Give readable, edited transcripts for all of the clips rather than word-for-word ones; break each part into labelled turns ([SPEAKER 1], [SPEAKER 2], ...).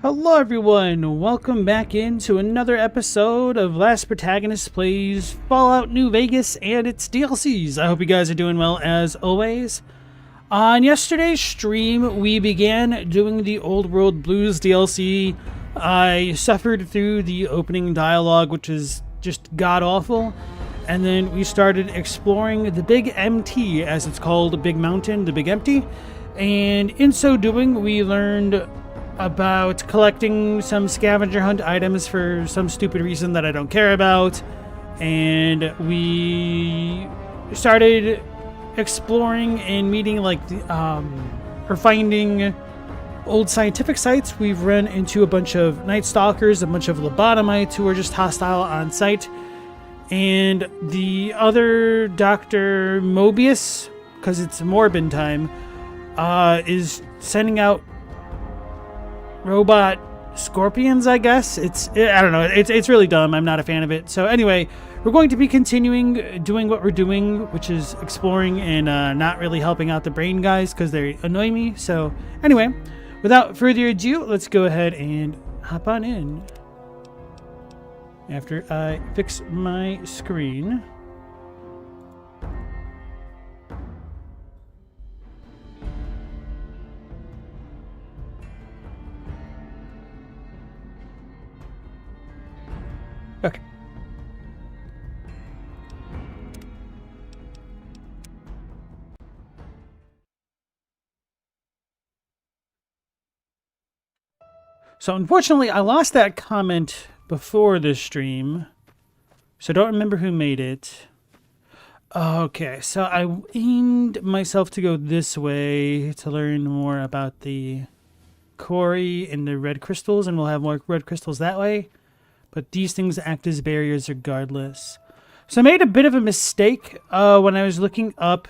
[SPEAKER 1] Hello everyone, welcome back into another episode of Last Protagonist Plays Fallout New Vegas and its DLCs. I hope you guys are doing well as always. On yesterday's stream, we began doing the Old World Blues DLC. I suffered through the opening dialogue, which is just god-awful, and then we started exploring the Big MT, as it's called, the Big Mountain, the Big Empty, and in so doing, we learned about collecting some scavenger hunt items for some stupid reason that I don't care about, and we started exploring and meeting or finding old scientific sites. We've run into a bunch of Night Stalkers, a bunch of lobotomites who are just hostile on sight, and the other Dr. Mobius, because it's Morbin time, is sending out robot scorpions, I guess. I don't know. It's really dumb. I'm not a fan of it. So anyway, we're going to be continuing doing what we're doing, which is exploring and not really helping out the brain guys because they annoy me. So anyway, without further ado, let's go ahead and hop on in after I fix my screen. Okay. So unfortunately, I lost that comment before this stream, so I don't remember who made it. Okay, so I aimed myself to go this way to learn more about the quarry and the red crystals, and we'll have more red crystals that way. But these things act as barriers regardless. So I made a bit of a mistake when I was looking up,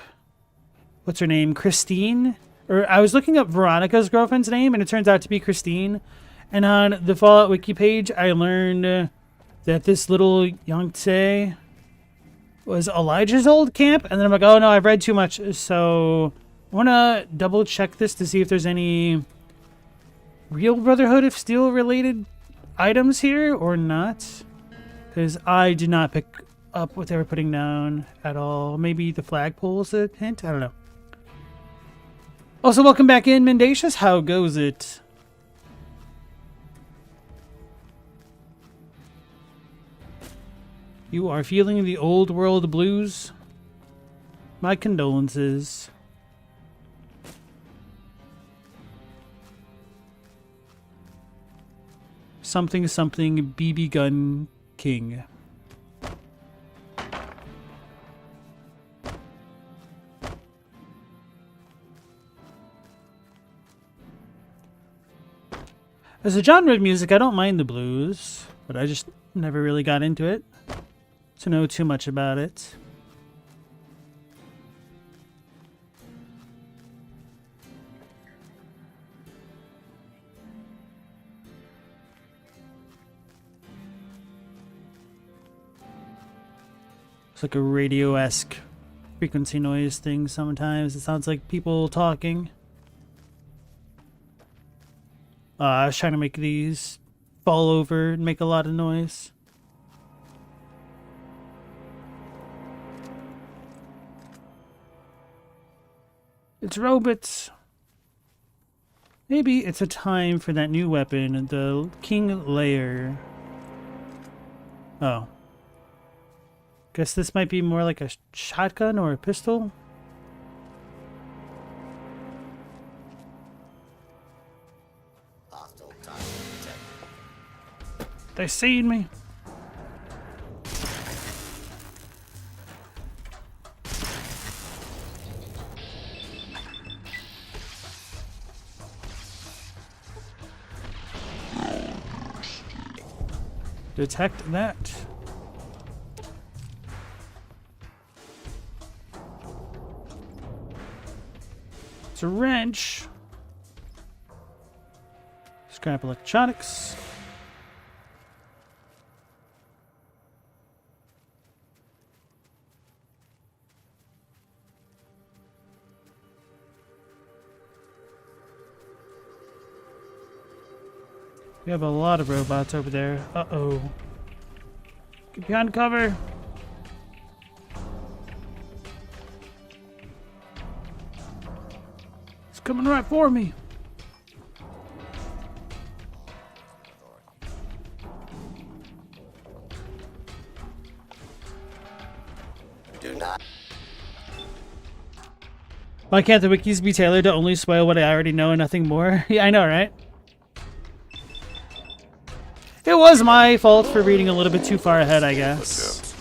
[SPEAKER 1] what's her name, Christine? Or I was looking up Veronica's girlfriend's name, and it turns out to be Christine. And on the Fallout Wiki page, I learned that this little Yangtze was Elijah's old camp. And then I'm like, oh no, I've read too much. So I want to double check this to see if there's any real Brotherhood of Steel related items here or not, because I did not pick up what they were putting down at all. Maybe the flagpole's a hint? I don't know. Also, welcome back in, Mendacious. How goes it? You are feeling the old world blues? My condolences. Something BB Gun King. As a genre of music, I don't mind the blues, but I just never really got into it to know too much about it. It's like a radio-esque frequency noise thing sometimes. It sounds like people talking. I was trying to make these fall over and make a lot of noise. It's robots. Maybe it's a time for that new weapon, the King Layer. Oh. Guess this might be more like a shotgun or a pistol. They seen me. Detect that. It's a wrench. Scrap electronics. We have a lot of robots over there. Uh-oh. Get behind cover. It's coming right for me.
[SPEAKER 2] Do not.
[SPEAKER 1] Why can't the wikis be tailored to only spoil what I already know and nothing more? Yeah, I know, right? It was my fault for reading a little bit too far ahead, I guess.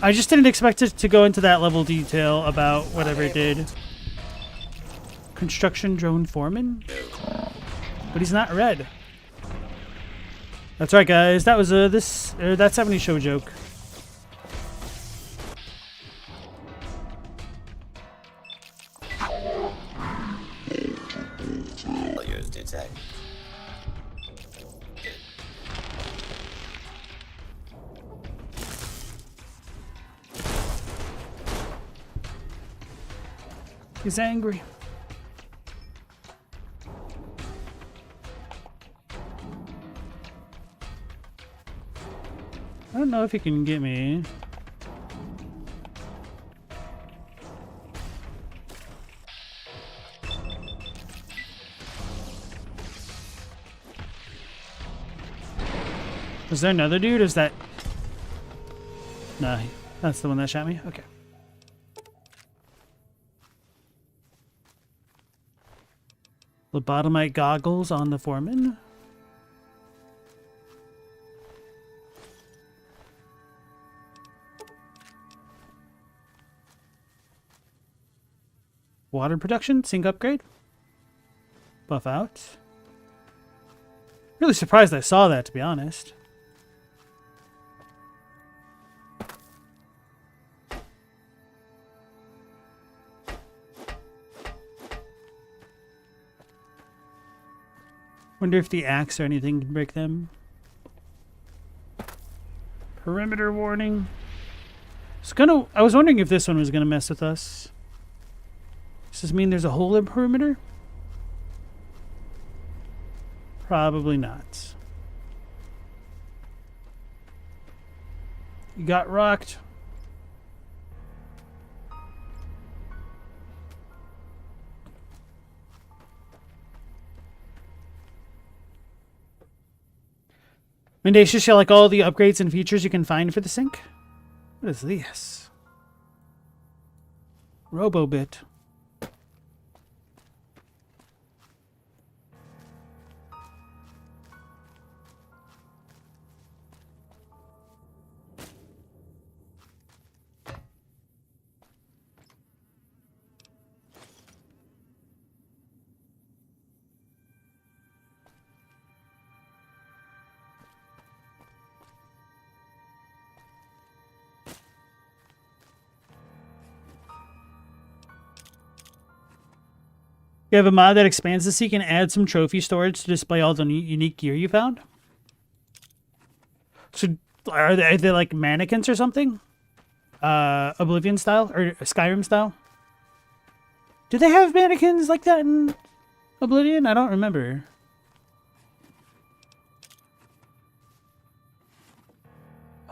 [SPEAKER 1] I just didn't expect it to go into that level of detail about whatever it did. Construction drone foreman? But he's not red. That's right, guys. That was that 70s show joke. He's angry. I don't know if he can get me. Was there another dude? Is that... Nah, that's the one that shot me? Okay. Lobotomite goggles on the foreman. Water production, sink upgrade. Buff out. Really surprised I saw that, to be honest. Wonder if the axe or anything can break them. Perimeter warning. I was wondering if this one was gonna mess with us. Does this mean there's a hole in perimeter? Probably not. You got rocked. Mendacious, you like all the upgrades and features you can find for the sink? What is this? Robobit. You have a mod that expands the seek and adds some trophy storage to display all the unique gear you found? So, are they like mannequins or something? Oblivion style? Or Skyrim style? Do they have mannequins like that in Oblivion? I don't remember.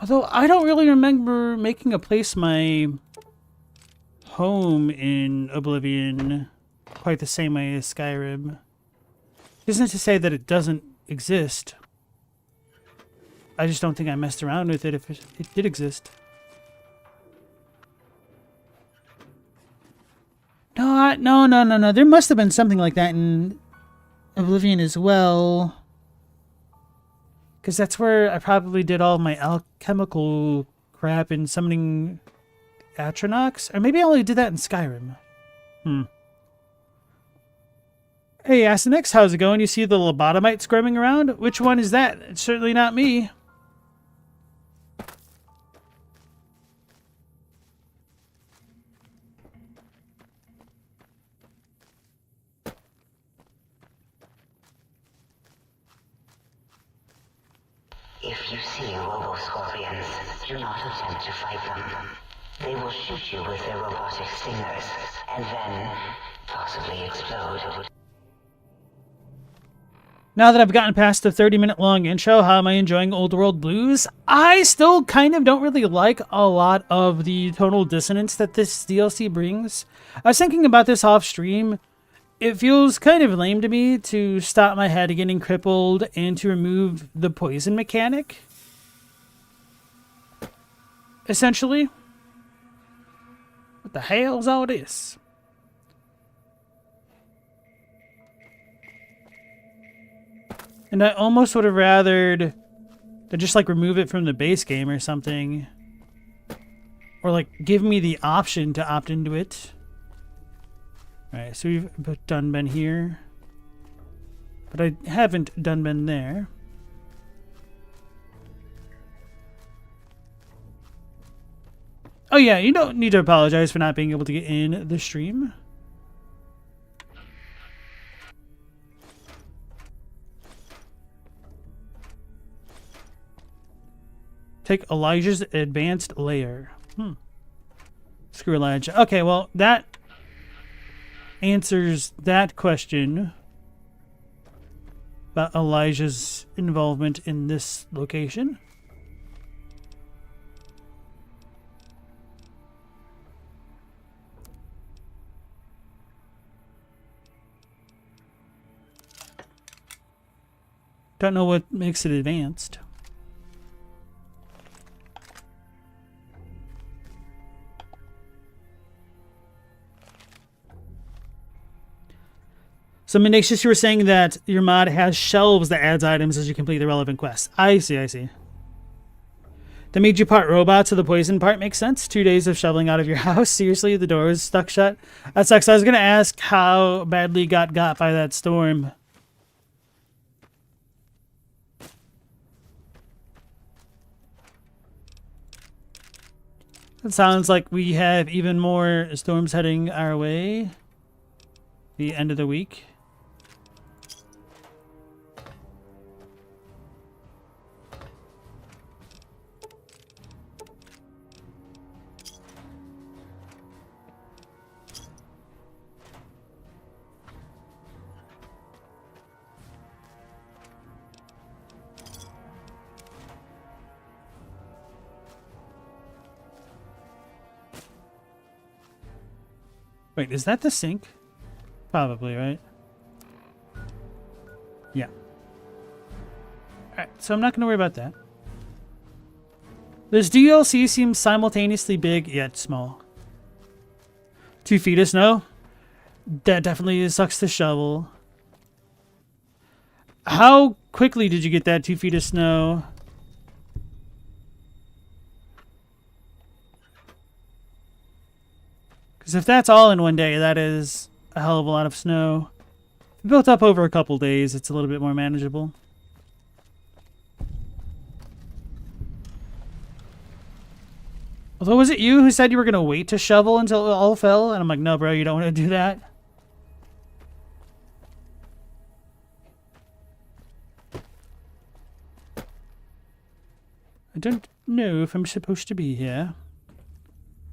[SPEAKER 1] Although, I don't really remember making a place my home in Oblivion quite the same way as Skyrim. Isn't to say that it doesn't exist. I just don't think I messed around with it if it did exist. No. There must have been something like that in Oblivion as well. Because that's where I probably did all my alchemical crap in summoning Atronox. Or maybe I only did that in Skyrim. Hey, Asinix, how's it going? You see the lobotomite squirming around? Which one is that? It's certainly not me.
[SPEAKER 3] If you see robo-scorpions, do not attempt to fight them. They will shoot you with their robotic stingers, and then toss possibly explode.
[SPEAKER 1] Now that I've gotten past the 30-minute long intro, how am I enjoying Old World Blues? I still kind of don't really like a lot of the tonal dissonance that this DLC brings. I was thinking about this off stream. It feels kind of lame to me to stop my head getting crippled and to remove the poison mechanic. Essentially. What the hell's all this? And I almost would have rathered to just like remove it from the base game or something. Or like give me the option to opt into it. Alright, so we've done been here. But I haven't done been there. Oh yeah, you don't need to apologize for not being able to get in the stream. Take Elijah's advanced layer. Screw Elijah. Okay, well, that answers that question about Elijah's involvement in this location. Don't know what makes it advanced. So, Mendacious, you were saying that your mod has shelves that adds items as you complete the relevant quests. I see, I see. That made you part robot, so the poison part makes sense. 2 days of shoveling out of your house. Seriously, the door is stuck shut. That sucks. I was going to ask how badly got by that storm. It sounds like we have even more storms heading our way. The end of the week. Wait, is that the sink? Probably, right? Yeah. Alright, so I'm not going to worry about that. This DLC seems simultaneously big yet small. 2 feet of snow? That definitely sucks to shovel. How quickly did you get that 2 feet of snow? Because if that's all in one day, that is a hell of a lot of snow. If it built up over a couple days, it's a little bit more manageable. Although, was it you who said you were going to wait to shovel until it all fell? And I'm like, no, bro, you don't want to do that. I don't know if I'm supposed to be here.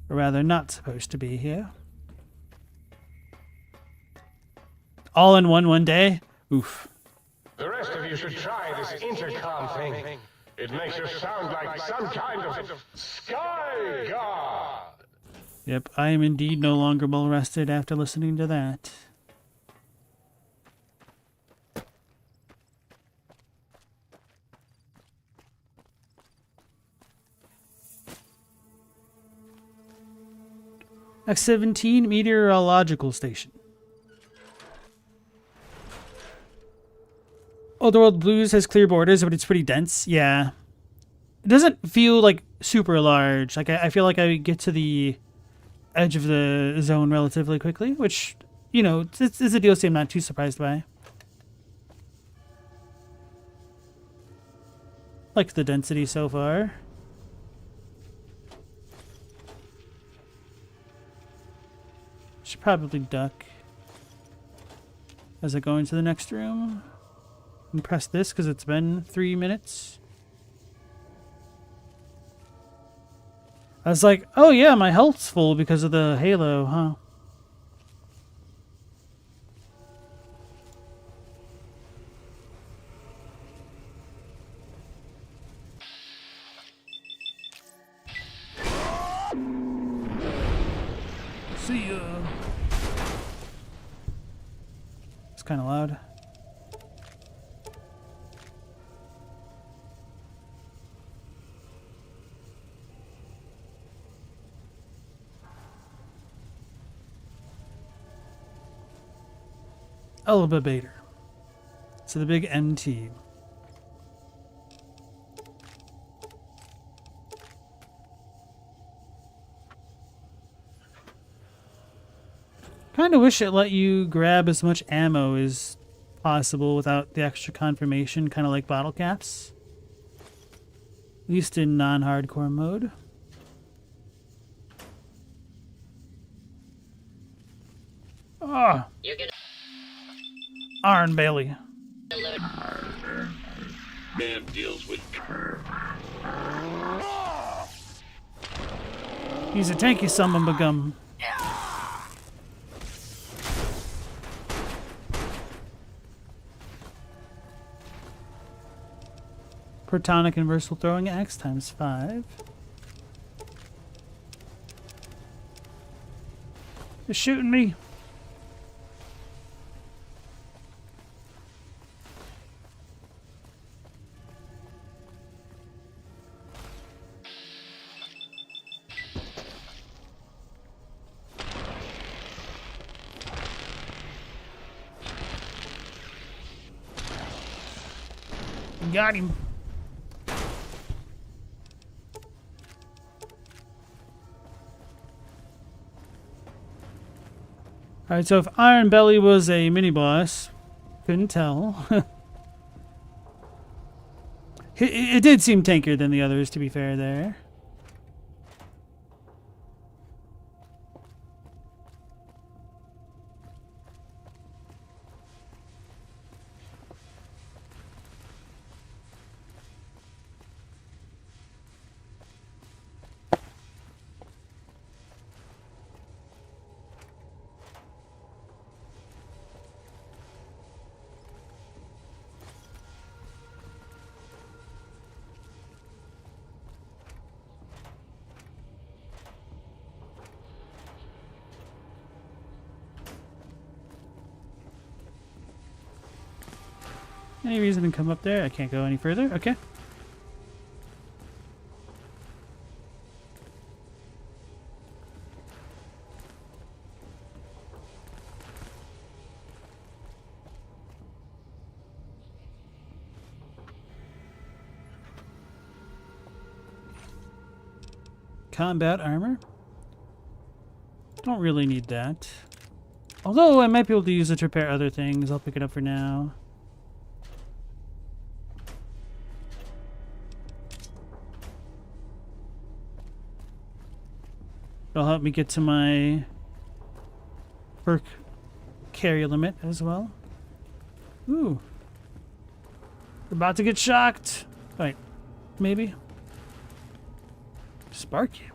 [SPEAKER 1] Or rather, not supposed to be here. All in one day? Oof.
[SPEAKER 4] The rest of you should try this intercom thing. It makes you sound like some kind of sky god.
[SPEAKER 1] Yep, I am indeed no longer well rested after listening to that. X-17 Meteorological Station. Old World Blues has clear borders, but it's pretty dense. Yeah. It doesn't feel like super large. Like I feel like I get to the edge of the zone relatively quickly, which, you know, it's a DLC I'm not too surprised by. Like the density so far. Should probably duck as I go into the next room and press this because it's been 3 minutes. I was like, oh yeah, my health's full because of the halo, huh? See ya. It's kind of loud. Elevator. So the big MT. Kind of wish it let you grab as much ammo as possible without the extra confirmation, kind of like bottle caps. At least in non-hardcore mode. Ah! Iron Bailey.
[SPEAKER 5] Man deals with
[SPEAKER 1] He's a tanky summon begum. Protonic and versatile throwing axe ×5. They're shooting me. Got him. Alright, so if Iron Belly was a mini-boss, couldn't tell. it did seem tankier than the others, to be fair there. Any reason to come up there? I can't go any further. Okay. Combat armor. Don't really need that. Although I might be able to use it to repair other things. I'll pick it up for now. It'll help me get to my perk carry limit as well. Ooh. We're about to get shocked. Wait, maybe? Spark you.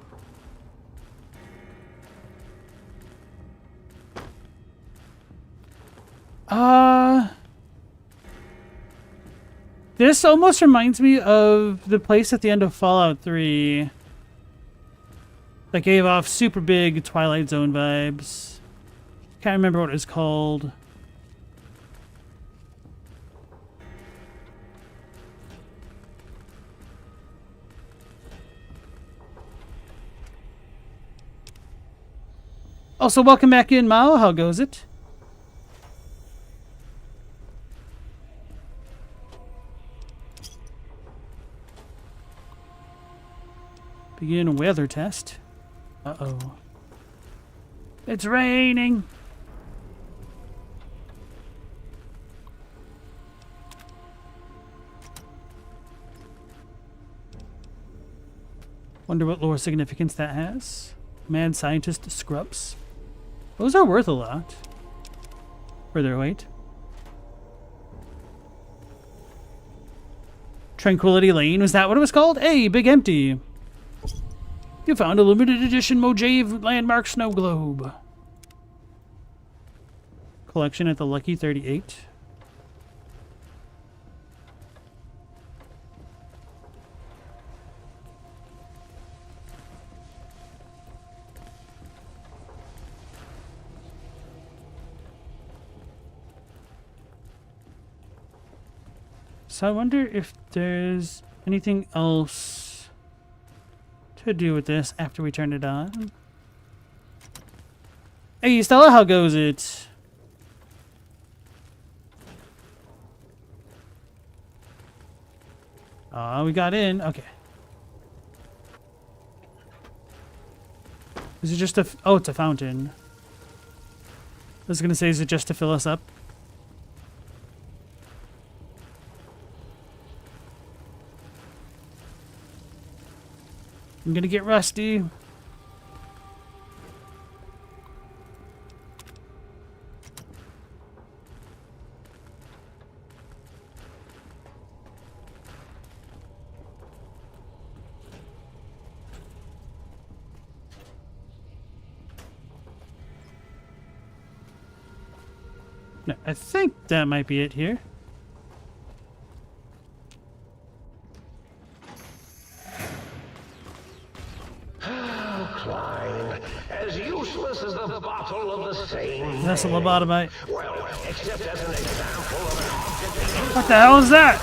[SPEAKER 1] This almost reminds me of the place at the end of Fallout 3 that gave off super big Twilight Zone vibes. Can't remember what it was called. Also, welcome back in, Mao. How goes it? Begin weather test. Uh-oh. It's raining. Wonder what lore significance that has. Mad scientist scrubs. Those are worth a lot. For their weight. Tranquility Lane, was that what it was called? Hey, Big Empty. You found a limited edition Mojave landmark snow globe. Collection at the Lucky 38. So I wonder if there's anything else to do with this after we turn it on. Hey, Stella, how goes it? We got in. Okay. Is it just a... Oh, it's a fountain. I was going to say, is it just to fill us up? I'm going to get rusty. No, I think that might be it here.
[SPEAKER 4] Klein, as useless as the bottle of the same.
[SPEAKER 1] That's a lobotomite.
[SPEAKER 4] Well, except as an example of an object.
[SPEAKER 1] What the hell is that?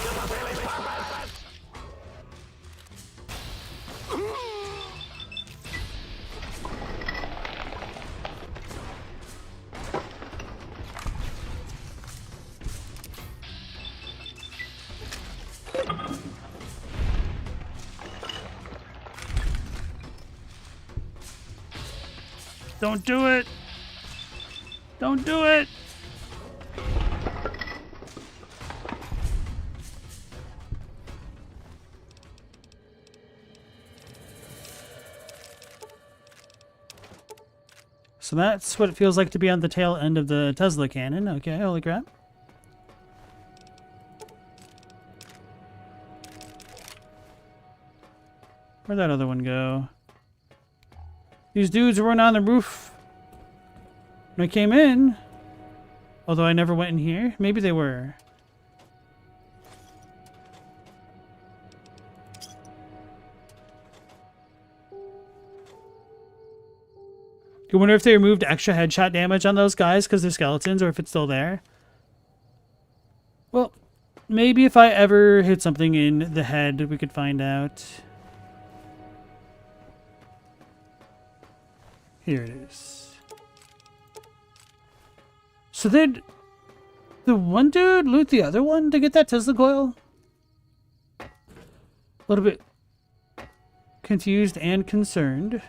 [SPEAKER 1] Don't do it! Don't do it! So that's what it feels like to be on the tail end of the Tesla cannon. Okay, holy crap. Where'd that other one go? These dudes weren't on the roof when I came in. Although I never went in here. Maybe they were. I wonder if they removed extra headshot damage on those guys because they're skeletons, or if it's still there. Well, maybe if I ever hit something in the head, we could find out. Here it is. So did the one dude loot the other one to get that Tesla coil? A little bit confused and concerned.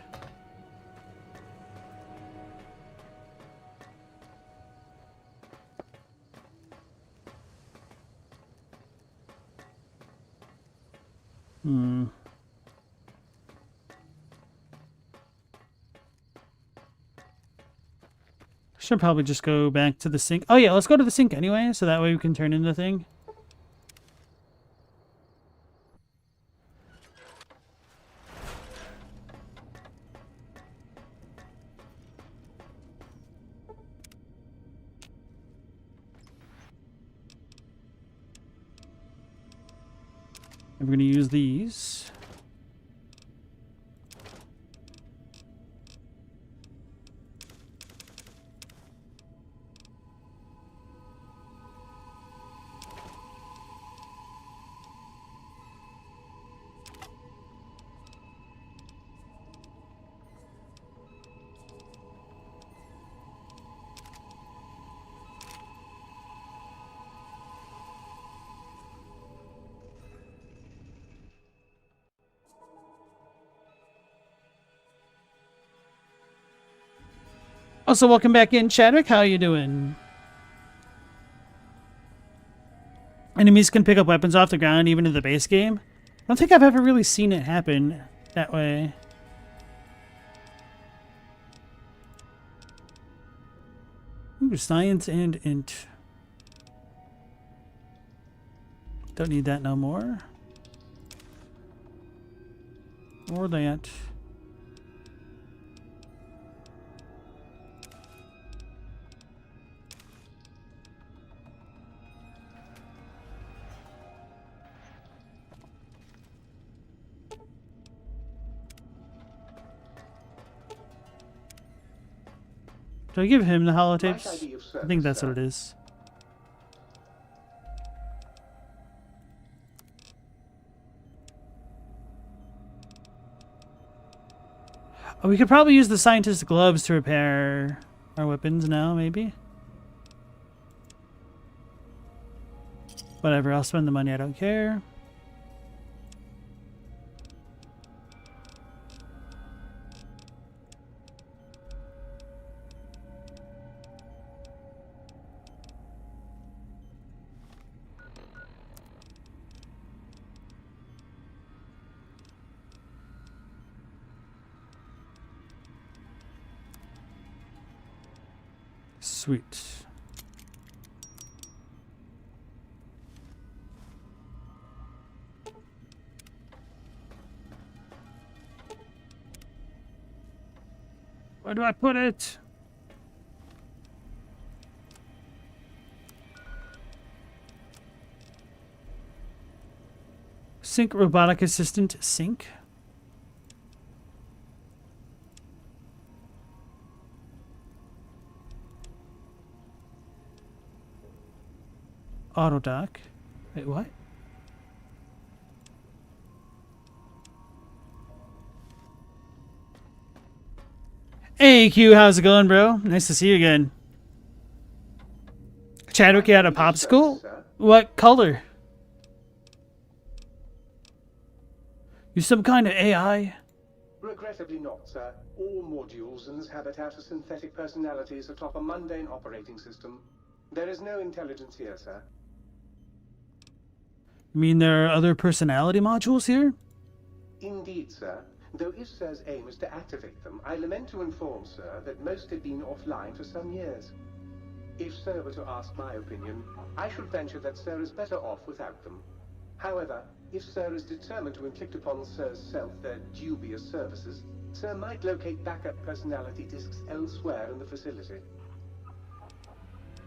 [SPEAKER 1] Should probably just go back to the sink. Oh yeah, let's go to the sink anyway, so that way we can turn in the thing. And we're going to use these. Also, welcome back in, Chadwick. How you doing? Enemies can pick up weapons off the ground even in the base game. I don't think I've ever really seen it happen that way. Ooh, science and int. Don't need that no more. Or that. Do I give him the holotapes? I think that's what it is. Oh, we could probably use the scientist's gloves to repair our weapons now, maybe? Whatever, I'll spend the money, I don't care. Sweet. Where do I put it? Sync robotic assistant sync. Auto dock. Wait, what? Hey Q, how's it going, bro? Nice to see you again. Chadwick, you had a popsicle? What color? You some kind of AI?
[SPEAKER 6] Regrettably not, sir. All modules in this habitat are synthetic personalities atop a mundane operating system. There is no intelligence here, sir.
[SPEAKER 1] You mean there are other personality modules here?
[SPEAKER 6] Indeed, sir. Though if Sir's aim is to activate them, I lament to inform, sir, that most have been offline for some years. If Sir were to ask my opinion, I should venture that Sir is better off without them. However, if Sir is determined to inflict upon Sir's self their dubious services, Sir might locate backup personality disks elsewhere in the facility.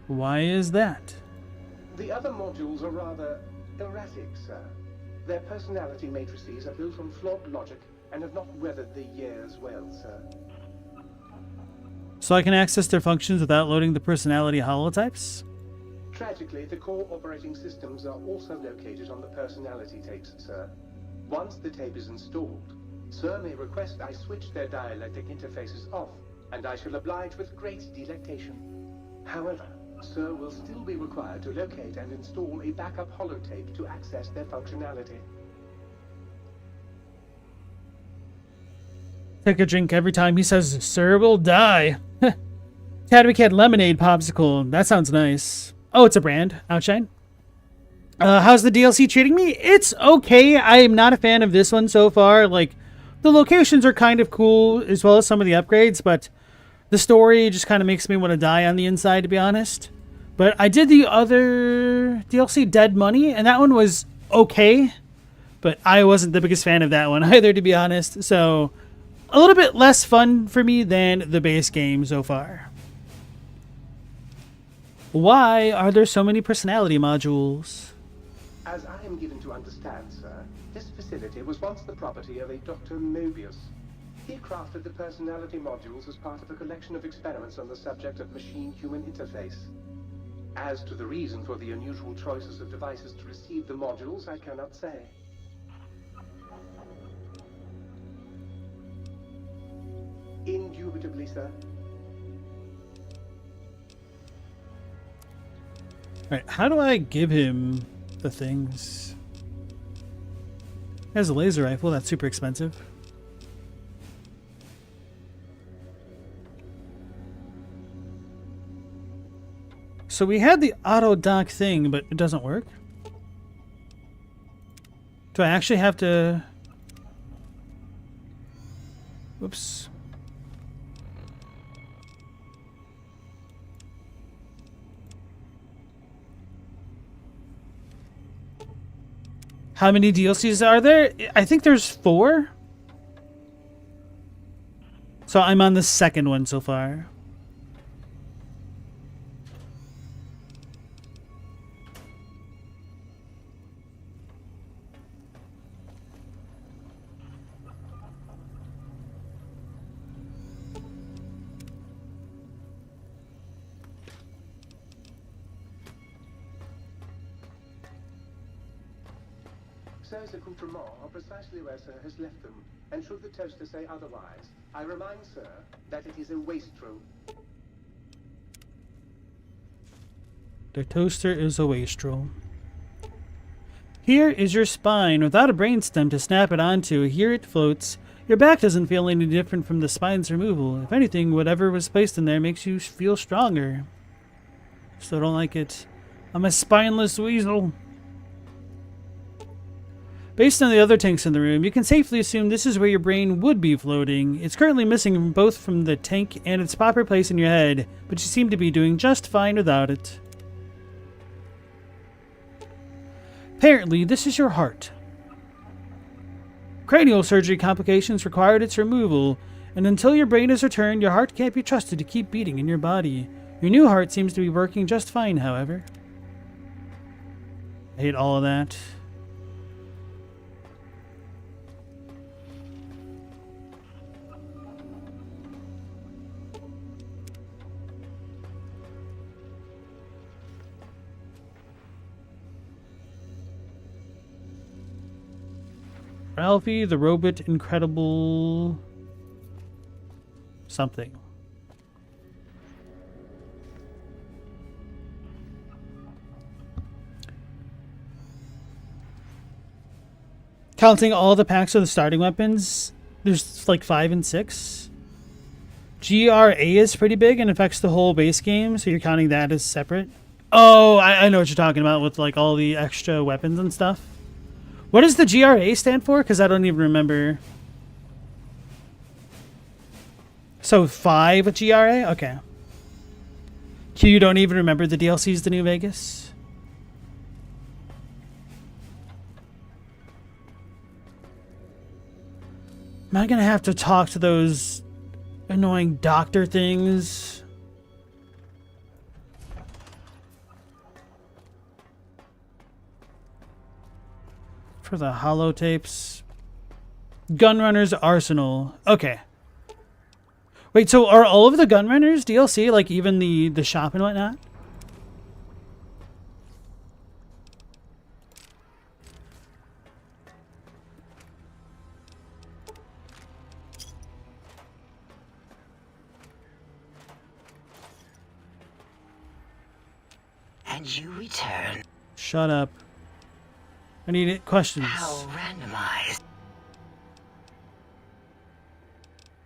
[SPEAKER 1] Why is that?
[SPEAKER 6] The other modules are rather erratic, sir. Their personality matrices are built on flawed logic and have not weathered the years well, sir.
[SPEAKER 1] So I can access their functions without loading the personality holotypes?
[SPEAKER 6] Tragically, the core operating systems are also located on the personality tapes, sir. Once the tape is installed, Sir may request I switch their dialectic interfaces off, and I shall oblige with great delectation. However, Sir will still be required to locate and install a backup holotape to access their functionality.
[SPEAKER 1] Take a drink every time he says, "Sir will die." Chadwick had lemonade popsicle. That sounds nice. Oh, it's a brand. Outshine. How's the DLC treating me? It's okay. I am not a fan of this one so far. Like, the locations are kind of cool, as well as some of the upgrades, but the story just kind of makes me want to die on the inside, to be honest. But I did the other DLC, Dead Money, and that one was okay. But I wasn't the biggest fan of that one either, to be honest. So, a little bit less fun for me than the base game so far. Why are there so many personality modules?
[SPEAKER 6] As I am given to understand, sir, this facility was once the property of a Dr. Mobius. He crafted the personality modules as part of a collection of experiments on the subject of machine-human interface. As to the reason for the unusual choices of devices to receive the modules, I cannot say. Indubitably, sir.
[SPEAKER 1] Alright, how do I give him the things? He has a laser rifle, that's super expensive. So we had the auto dock thing, but it doesn't work. Do I actually have to... Whoops. How many DLCs are there? I think there's 4. So I'm on the second one so far.
[SPEAKER 6] Sir's accoutrements are precisely where Sir has left them, and should the toaster say otherwise, I remind Sir that it is a wastrel.
[SPEAKER 1] The toaster is a wastrel. Here is your spine without a brainstem to snap it onto. Here it floats. Your back doesn't feel any different from the spine's removal. If anything, whatever was placed in there makes you feel stronger. Still don't like it. I'm a spineless weasel. Based on the other tanks in the room, you can safely assume this is where your brain would be floating. It's currently missing both from the tank and its proper place in your head, but you seem to be doing just fine without it. Apparently, this is your heart. Cranial surgery complications required its removal, and until your brain is returned, your heart can't be trusted to keep beating in your body. Your new heart seems to be working just fine, however. I hate all of that. Ralphie, the robot, incredible... something. Counting all the packs of the starting weapons, there's like 5 and 6. GRA is pretty big and affects the whole base game, so you're counting that as separate. Oh, I know what you're talking about with like all the extra weapons and stuff. What does the GRA stand for? Because I don't even remember. So 5 with GRA? Okay. Q, you don't even remember the DLCs to New Vegas? Am I going to have to talk to those annoying doctor things? For the holotapes. Gunrunner's Arsenal. Okay. Wait, so are all of the Gunrunners DLC, like even the shop and whatnot?
[SPEAKER 3] And you return.
[SPEAKER 1] Shut up. I need it. Questions.
[SPEAKER 3] How randomized.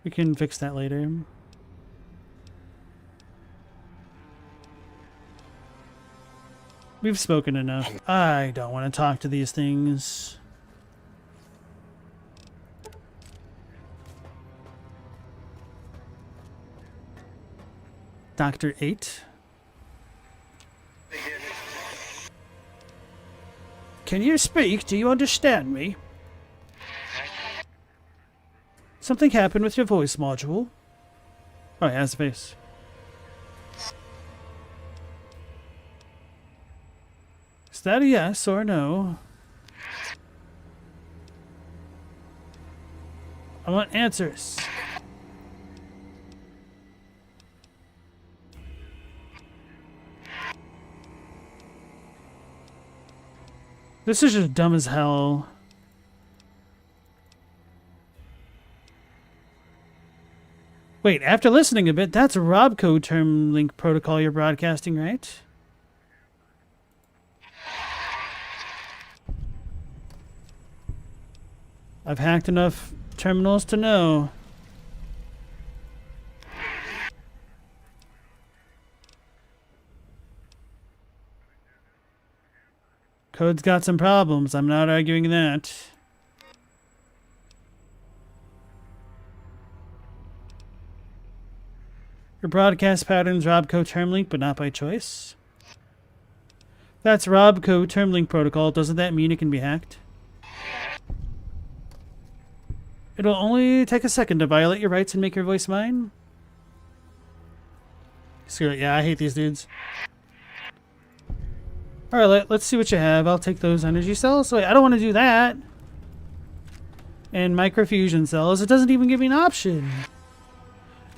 [SPEAKER 1] We can fix that later. We've spoken enough. I don't want to talk to these things. Dr. 8. Can you speak? Do you understand me? Something happened with your voice module. Oh, it has a face. Is that a yes or a no? I want answers. This is just dumb as hell. Wait, after listening a bit, that's a Robco term link protocol you're broadcasting, right? I've hacked enough terminals to know. Code's got some problems. I'm not arguing that. Your broadcast pattern's Robco term link, but not by choice. That's Robco term link protocol. Doesn't that mean it can be hacked? It'll only take a second to violate your rights and make your voice mine. Screw it. Yeah, I hate these dudes. Alright, let's see what you have. I'll take those energy cells. Wait, I don't want to do that. And microfusion cells. It doesn't even give me an option.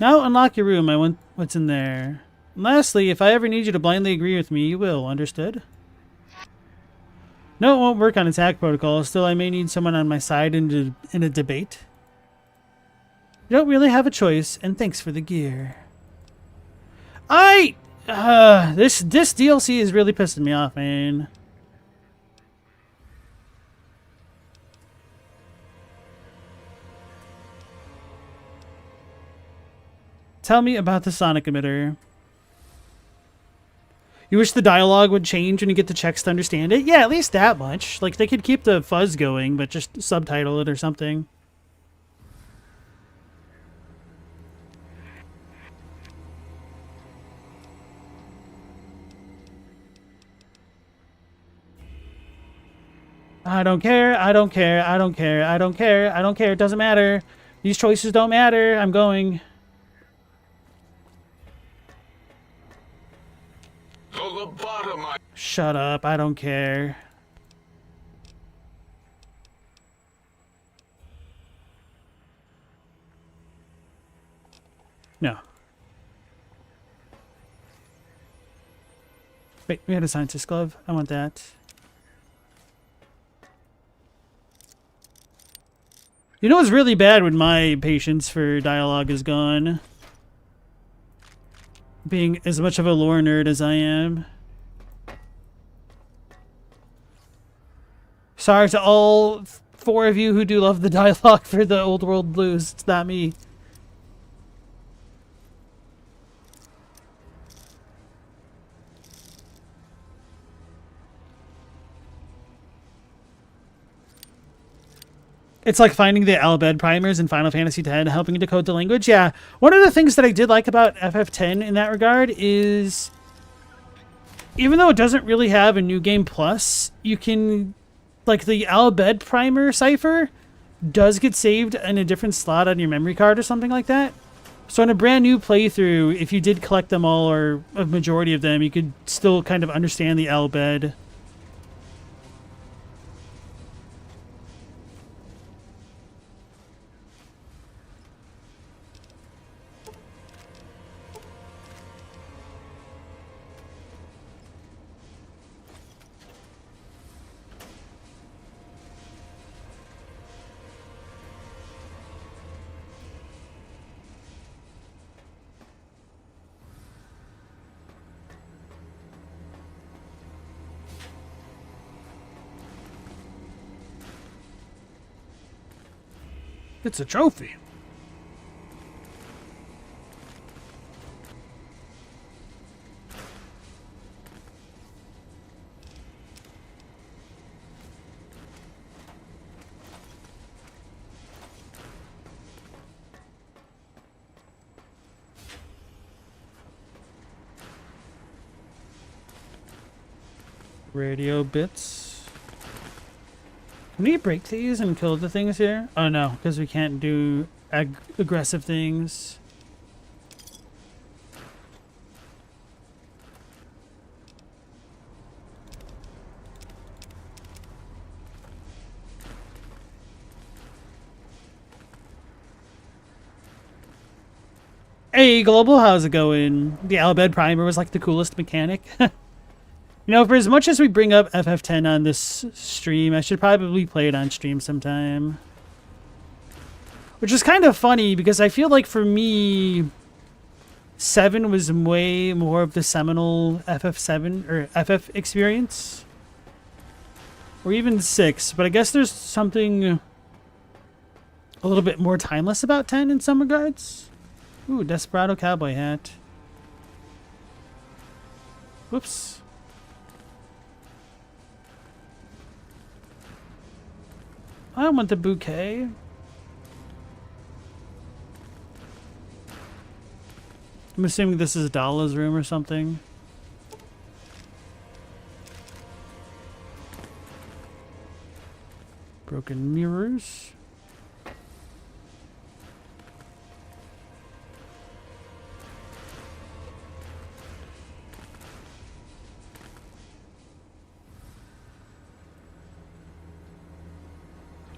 [SPEAKER 1] Now unlock your room. I want what's in there. And lastly, if I ever need you to blindly agree with me, you will. Understood? No, it won't work on attack protocol. Still, I may need someone on my side in a debate. You don't really have a choice, and thanks for the gear. This DLC is really pissing me off, man. Tell me about the sonic emitter. You wish the dialogue would change when you get the checks to understand it? Yeah, at least that much. Like, they could keep the fuzz going, but just subtitle it or something. I don't care, I don't care, I don't care, I don't care, I don't care, it doesn't matter. These choices don't matter, I'm going. Shut up, I don't care. No. Wait, we had a scientist glove. I want that. You know what's really bad when my patience for dialogue is gone? Being as much of a lore nerd as I am. Sorry to all 4 of you who do love the dialogue for the Old World Blues. It's not me. It's like finding the Albed primers in Final Fantasy X, helping decode the language. Yeah, one of the things that I did like about FF10 in that regard is, even though it doesn't really have a New Game Plus, you can, like, the Albed primer cipher does get saved in a different slot on your memory card or something like that. So in a brand new playthrough, if you did collect them all or a majority of them, you could still kind of understand the Albed. It's a trophy. Radio bits. Can we break these and kill the things here? Oh no, because we can't do aggressive things. Hey, Global, how's it going? The Albed Primer was like the coolest mechanic. You know, for as much as we bring up FF10 on this stream, I should probably play it on stream sometime. Which is kind of funny, because I feel like for me, 7 was way more of the seminal FF7, or FF experience. Or even 6, but I guess there's something a little bit more timeless about 10 in some regards. Ooh, Desperado cowboy hat. Whoops. I want the bouquet. I'm assuming this is Dala's room or something. Broken mirrors.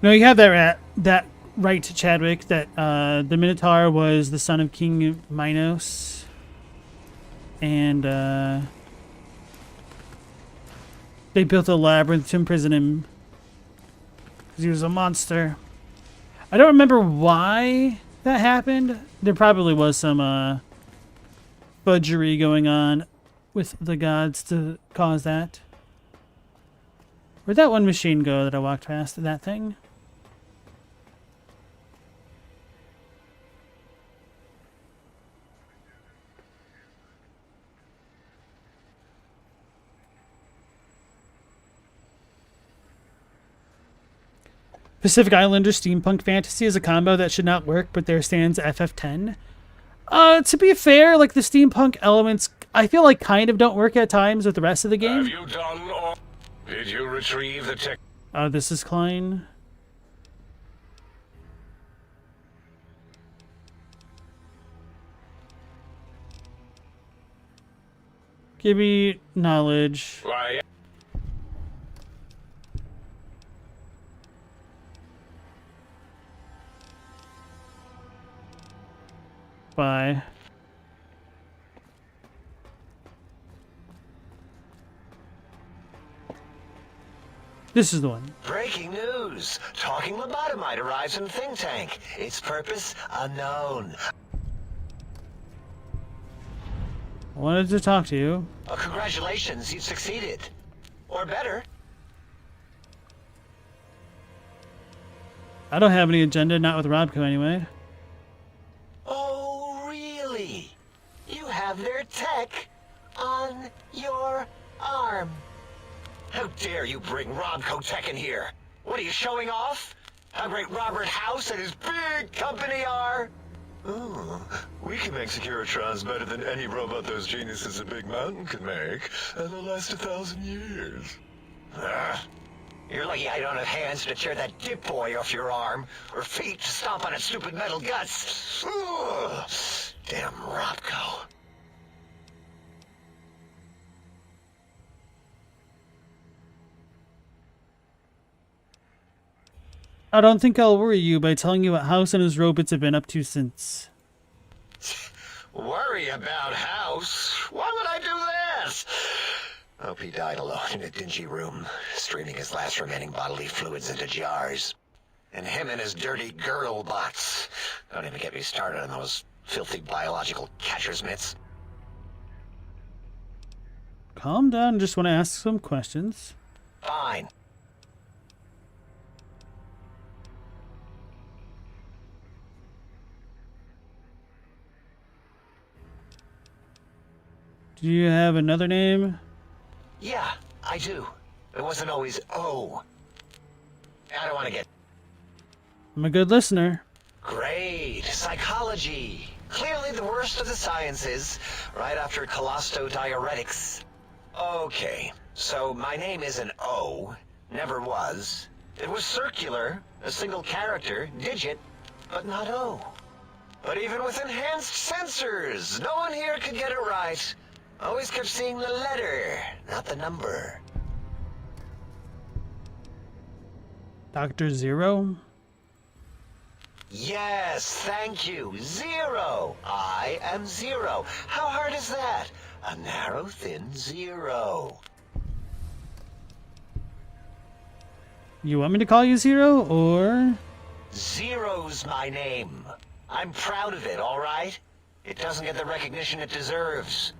[SPEAKER 1] No, you have that right, Chadwick, that the Minotaur was the son of King Minos. And They built a labyrinth to imprison him because he was a monster. I don't remember why that happened. There probably was some fudgery going on with the gods to cause that. Where'd that one machine go that I walked past? That thing? Pacific Islander steampunk fantasy is a combo that should not work, but there stands FF10. To be fair, like the steampunk elements, I feel like kind of don't work at times with the rest of the game.
[SPEAKER 4] Have you done all? Did you retrieve the tech?
[SPEAKER 1] Oh, this is Klein. Give me knowledge.
[SPEAKER 4] Why?
[SPEAKER 1] Bye. This is the one.
[SPEAKER 2] Breaking news! Talking lobotomite arrives in think tank. Its purpose unknown.
[SPEAKER 1] I wanted to talk to you.
[SPEAKER 2] Oh, congratulations, you succeeded. Or better.
[SPEAKER 1] I don't have any agenda, not with Robco anyway.
[SPEAKER 2] Oh, really? You have their tech on your arm. How dare you bring Robco tech in here? What are you showing off? How great Robert House and his big company are?
[SPEAKER 7] Oh, we can make Securitrons better than any robot those geniuses at Big Mountain can make, and they'll last 1,000 years.
[SPEAKER 2] You're lucky I don't have hands to tear that dip boy off your arm, or feet to stomp on its stupid metal guts. Ugh. Damn Robco.
[SPEAKER 1] I don't think I'll worry you by telling you what House and his robots have been up to since.
[SPEAKER 2] Worry about House? Why would I do this? Hope he died alone in a dingy room, streaming his last remaining bodily fluids into jars. And him and his dirty girl bots. Don't even get me started on those filthy biological catcher's mitts.
[SPEAKER 1] Calm down, just want to ask some questions.
[SPEAKER 2] Fine.
[SPEAKER 1] Do you have another name?
[SPEAKER 2] Yeah, I do. It wasn't always O. I don't want to get...
[SPEAKER 1] I'm a good listener.
[SPEAKER 2] Great. Psychology. Clearly the worst of the sciences, right after colostodiuretics. Okay, so my name isn't O. Never was. It was circular, a single character, digit, but not O. But even with enhanced sensors, no one here could get it right. Always kept seeing the letter, not the number.
[SPEAKER 1] Dr. Zero?
[SPEAKER 2] Yes, thank you. Zero. I am Zero. How hard is that? A narrow, thin zero.
[SPEAKER 1] You want me to call you Zero, or...?
[SPEAKER 2] Zero's my name. I'm proud of it, all right? It doesn't get the recognition it deserves.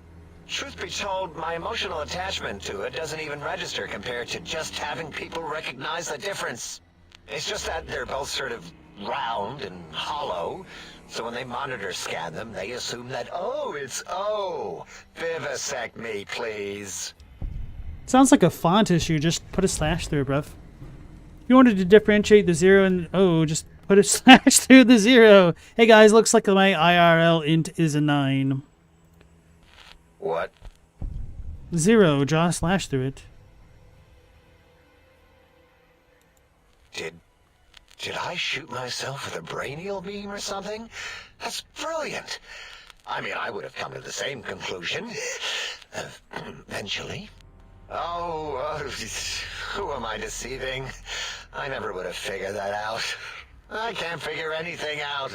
[SPEAKER 2] Truth be told, my emotional attachment to it doesn't even register compared to just having people recognize the difference. It's just that they're both sort of round and hollow, so when they monitor scan them, they assume that, oh, it's O. Vivisect me, please.
[SPEAKER 1] Sounds like a font issue, just put a slash through it, bruv. If you wanted to differentiate the zero and O, just put a slash through the zero. Hey guys, looks like my IRL int is a 9.
[SPEAKER 2] What?
[SPEAKER 1] Zero, draw a slash through it.
[SPEAKER 2] Did I shoot myself with a brainial beam or something? That's brilliant. I mean, I would have come to the same conclusion. Eventually. Oh, who am I deceiving? I never would have figured that out. I can't figure anything out.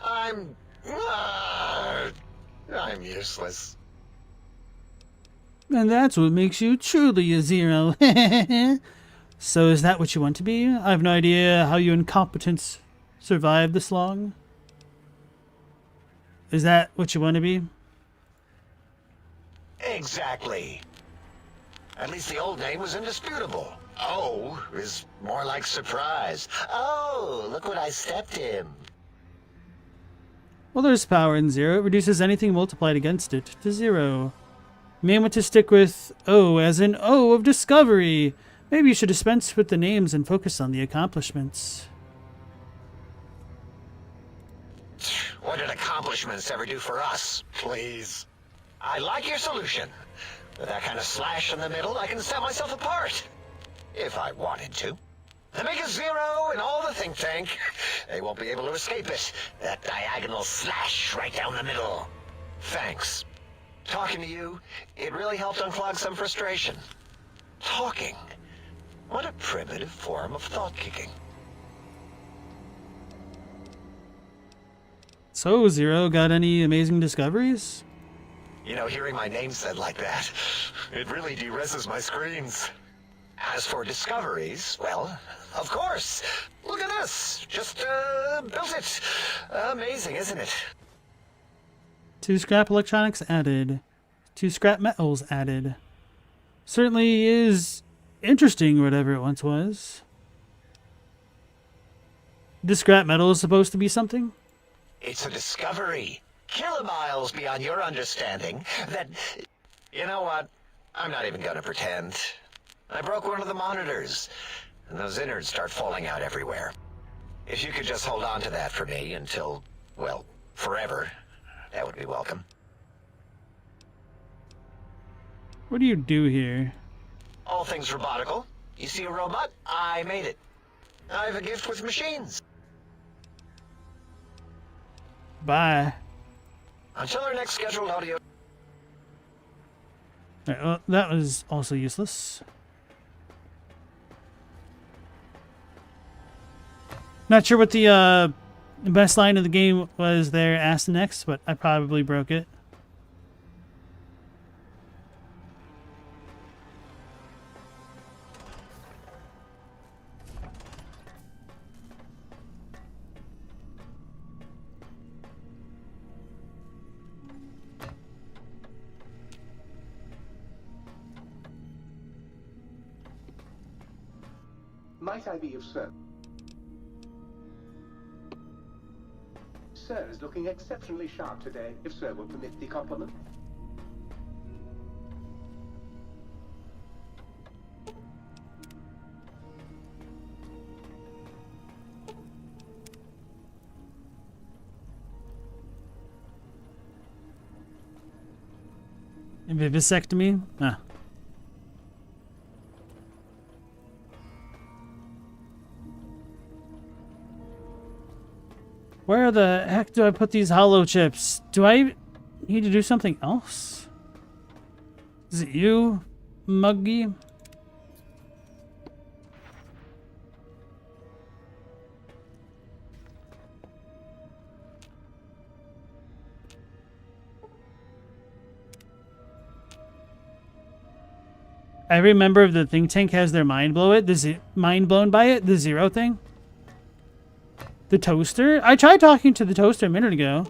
[SPEAKER 2] I'm useless.
[SPEAKER 1] And that's what makes you truly a zero. So is that what you want to be? I have no idea how you incompetents survived this long. Is that what you want to be?
[SPEAKER 2] Exactly. At least the old name was indisputable. Oh is more like surprise. Oh, look what I stepped in.
[SPEAKER 1] Well, there's power in zero. It reduces anything multiplied against it to zero. May want to stick with O as in O of discovery. Maybe you should dispense with the names and focus on the accomplishments.
[SPEAKER 2] What did accomplishments ever do for us? Please. I like your solution. With that kind of slash in the middle, I can set myself apart. If I wanted to. The biggest zero in all the think tank. They won't be able to escape it. That diagonal slash right down the middle. Thanks. Talking to you, it really helped unclog some frustration. Talking. What a primitive form of thought kicking.
[SPEAKER 1] So, Zero, got any amazing discoveries?
[SPEAKER 2] You know, hearing my name said like that, it really de-reses my screens. As for discoveries, well, of course. Look at this. Just, built it. Amazing, isn't it?
[SPEAKER 1] 2 scrap electronics added. 2 scrap metals added. Certainly is interesting, whatever it once was. This scrap metal is supposed to be something?
[SPEAKER 2] It's a discovery. Kilomiles beyond your understanding that... You know what? I'm not even gonna pretend. I broke one of the monitors, and those innards start falling out everywhere. If you could just hold on to that for me until, well, forever, that would be welcome.
[SPEAKER 1] What do you do here?
[SPEAKER 2] All things robotical. You see a robot? I made it. I have a gift with machines.
[SPEAKER 1] Bye.
[SPEAKER 2] Until our next scheduled audio...
[SPEAKER 1] Alright, well, that was also useless. Not sure what the best line of the game was there, Ask Next, but I probably broke it.
[SPEAKER 6] Might I be of service? Sir is looking exceptionally sharp today, if sir will permit the compliment.
[SPEAKER 1] Vivisectomy? Ah. Where the heck do I put these hollow chips? Do I need to do something else? Is it you, Muggy? Every member of the think tank has their mind blown by it? The zero thing? The toaster? I tried talking to the toaster a minute ago.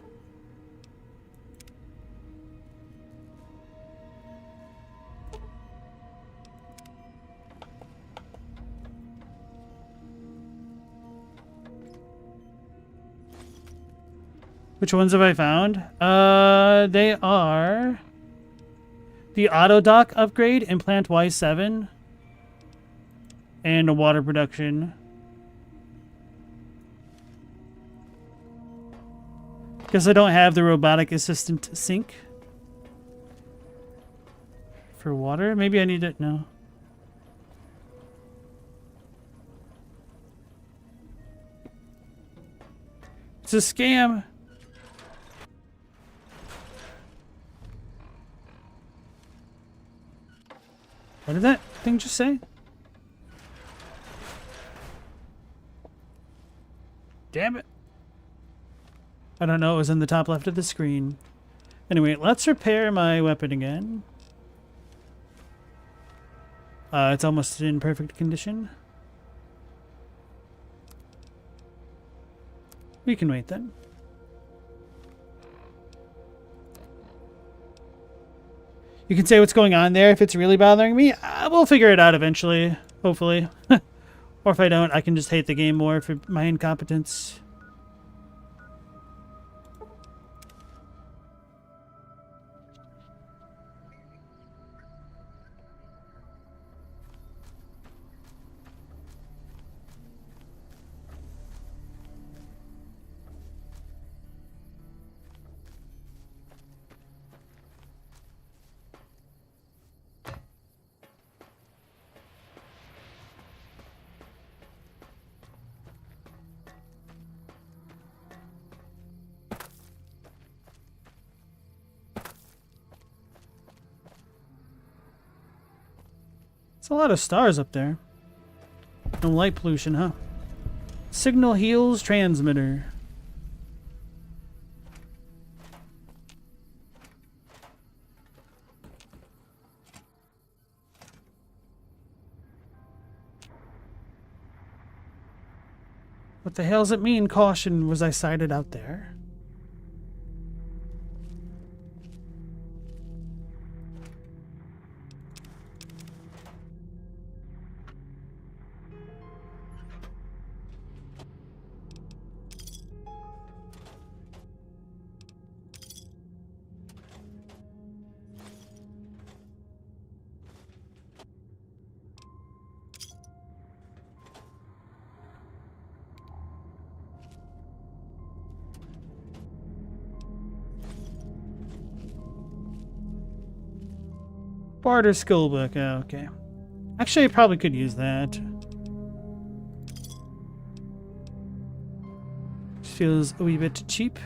[SPEAKER 1] Which ones have I found? They are the auto dock upgrade, implant Y7, and a water production. Guess I don't have the robotic assistant sink for water. Maybe I need it. No. It's a scam. What did that thing just say? Damn it. I don't know, it was in the top left of the screen. Anyway, let's repair my weapon again. It's almost in perfect condition. We can wait then. You can say what's going on there if it's really bothering me. We'll figure it out eventually, hopefully. Or if I don't, I can just hate the game more for my incompetence. It's a lot of stars up there. No light pollution, huh? Signal heals transmitter. What the hell does it mean, caution, was I sighted out there? Barter skill book. Oh, okay. Actually, I probably could use that. Feels a wee bit cheap.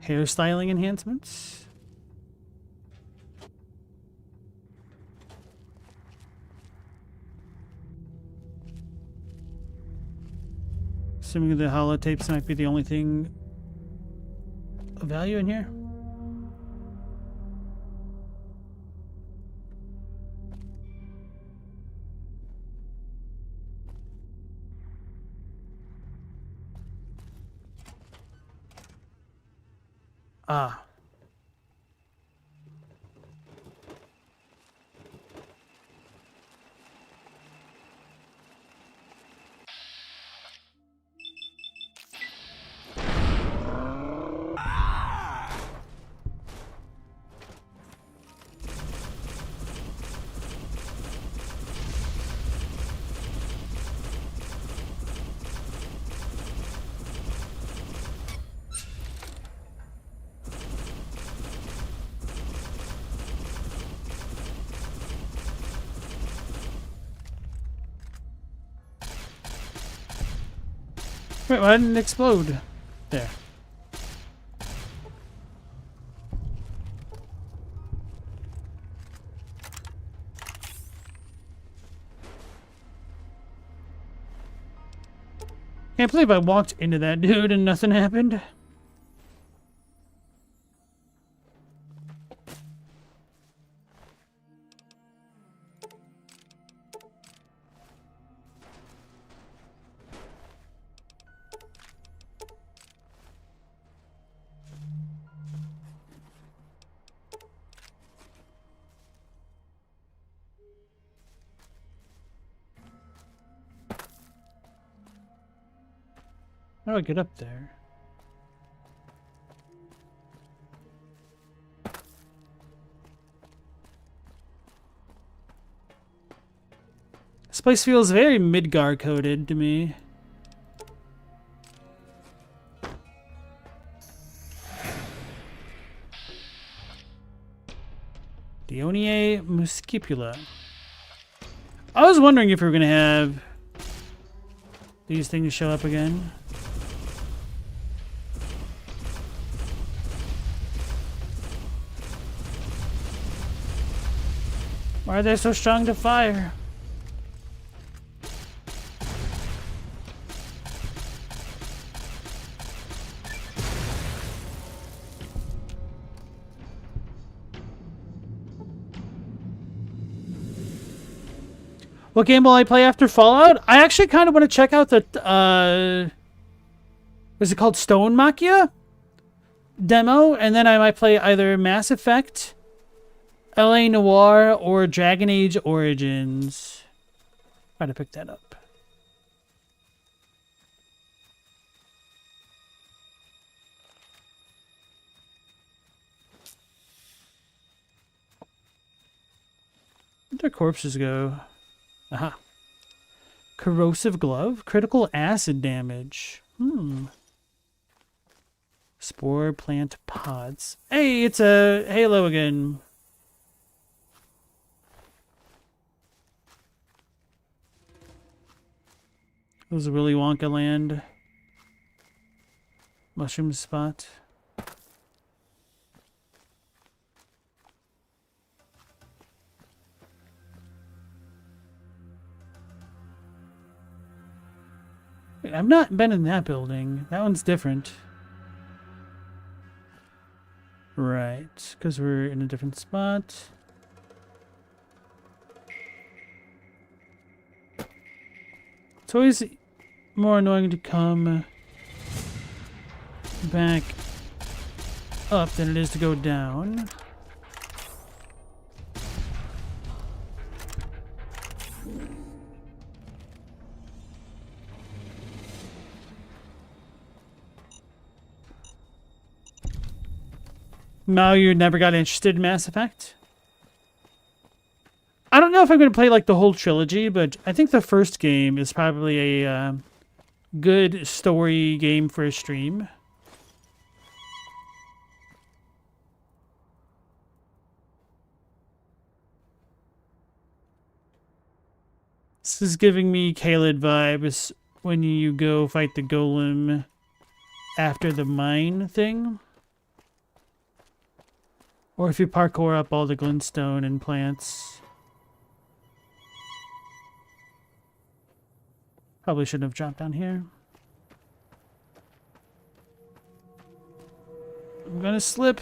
[SPEAKER 1] Hairstyling enhancements. Assuming the holotapes might be the only thing of value in here. Ah. Wait, why didn't it explode? There. Can't believe I walked into that dude and nothing happened. How do I get up there? This place feels very Midgar coded to me. Dionie muscipula. I was wondering if we were going to have these things show up again. Why are they so strong to fire? What game will I play after Fallout? I actually kind of want to check out the, was it called Stone Machia demo? And then I might play either Mass Effect, LA Noire, or Dragon Age Origins. Try to pick that up. Where'd their corpses go? Aha. Corrosive glove? Critical acid damage. Spore plant pods. Hey, it's a Halo again. It was a Willy Wonka land. Mushroom spot. Wait, I've not been in that building. That one's different. Right, because we're in a different spot. It's always more annoying to come back up than it is to go down. No, you never got interested in Mass Effect? I don't know if I'm going to play like the whole trilogy, but I think the first game is probably a good story game for a stream. This is giving me Caelid vibes when you go fight the golem after the mine thing. Or if you parkour up all the glintstone and plants. Probably shouldn't have dropped down here. I'm gonna slip.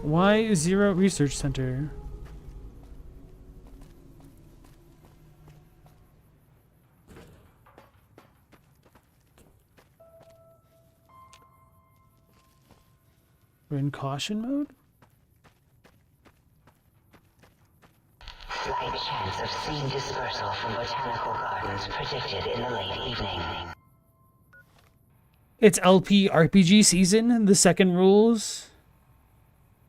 [SPEAKER 1] Why Zero Research Center? We're in caution mode?
[SPEAKER 3] Slight chance of seed dispersal from botanical gardens predicted in the late evening.
[SPEAKER 1] It's LP RPG season. The second rules.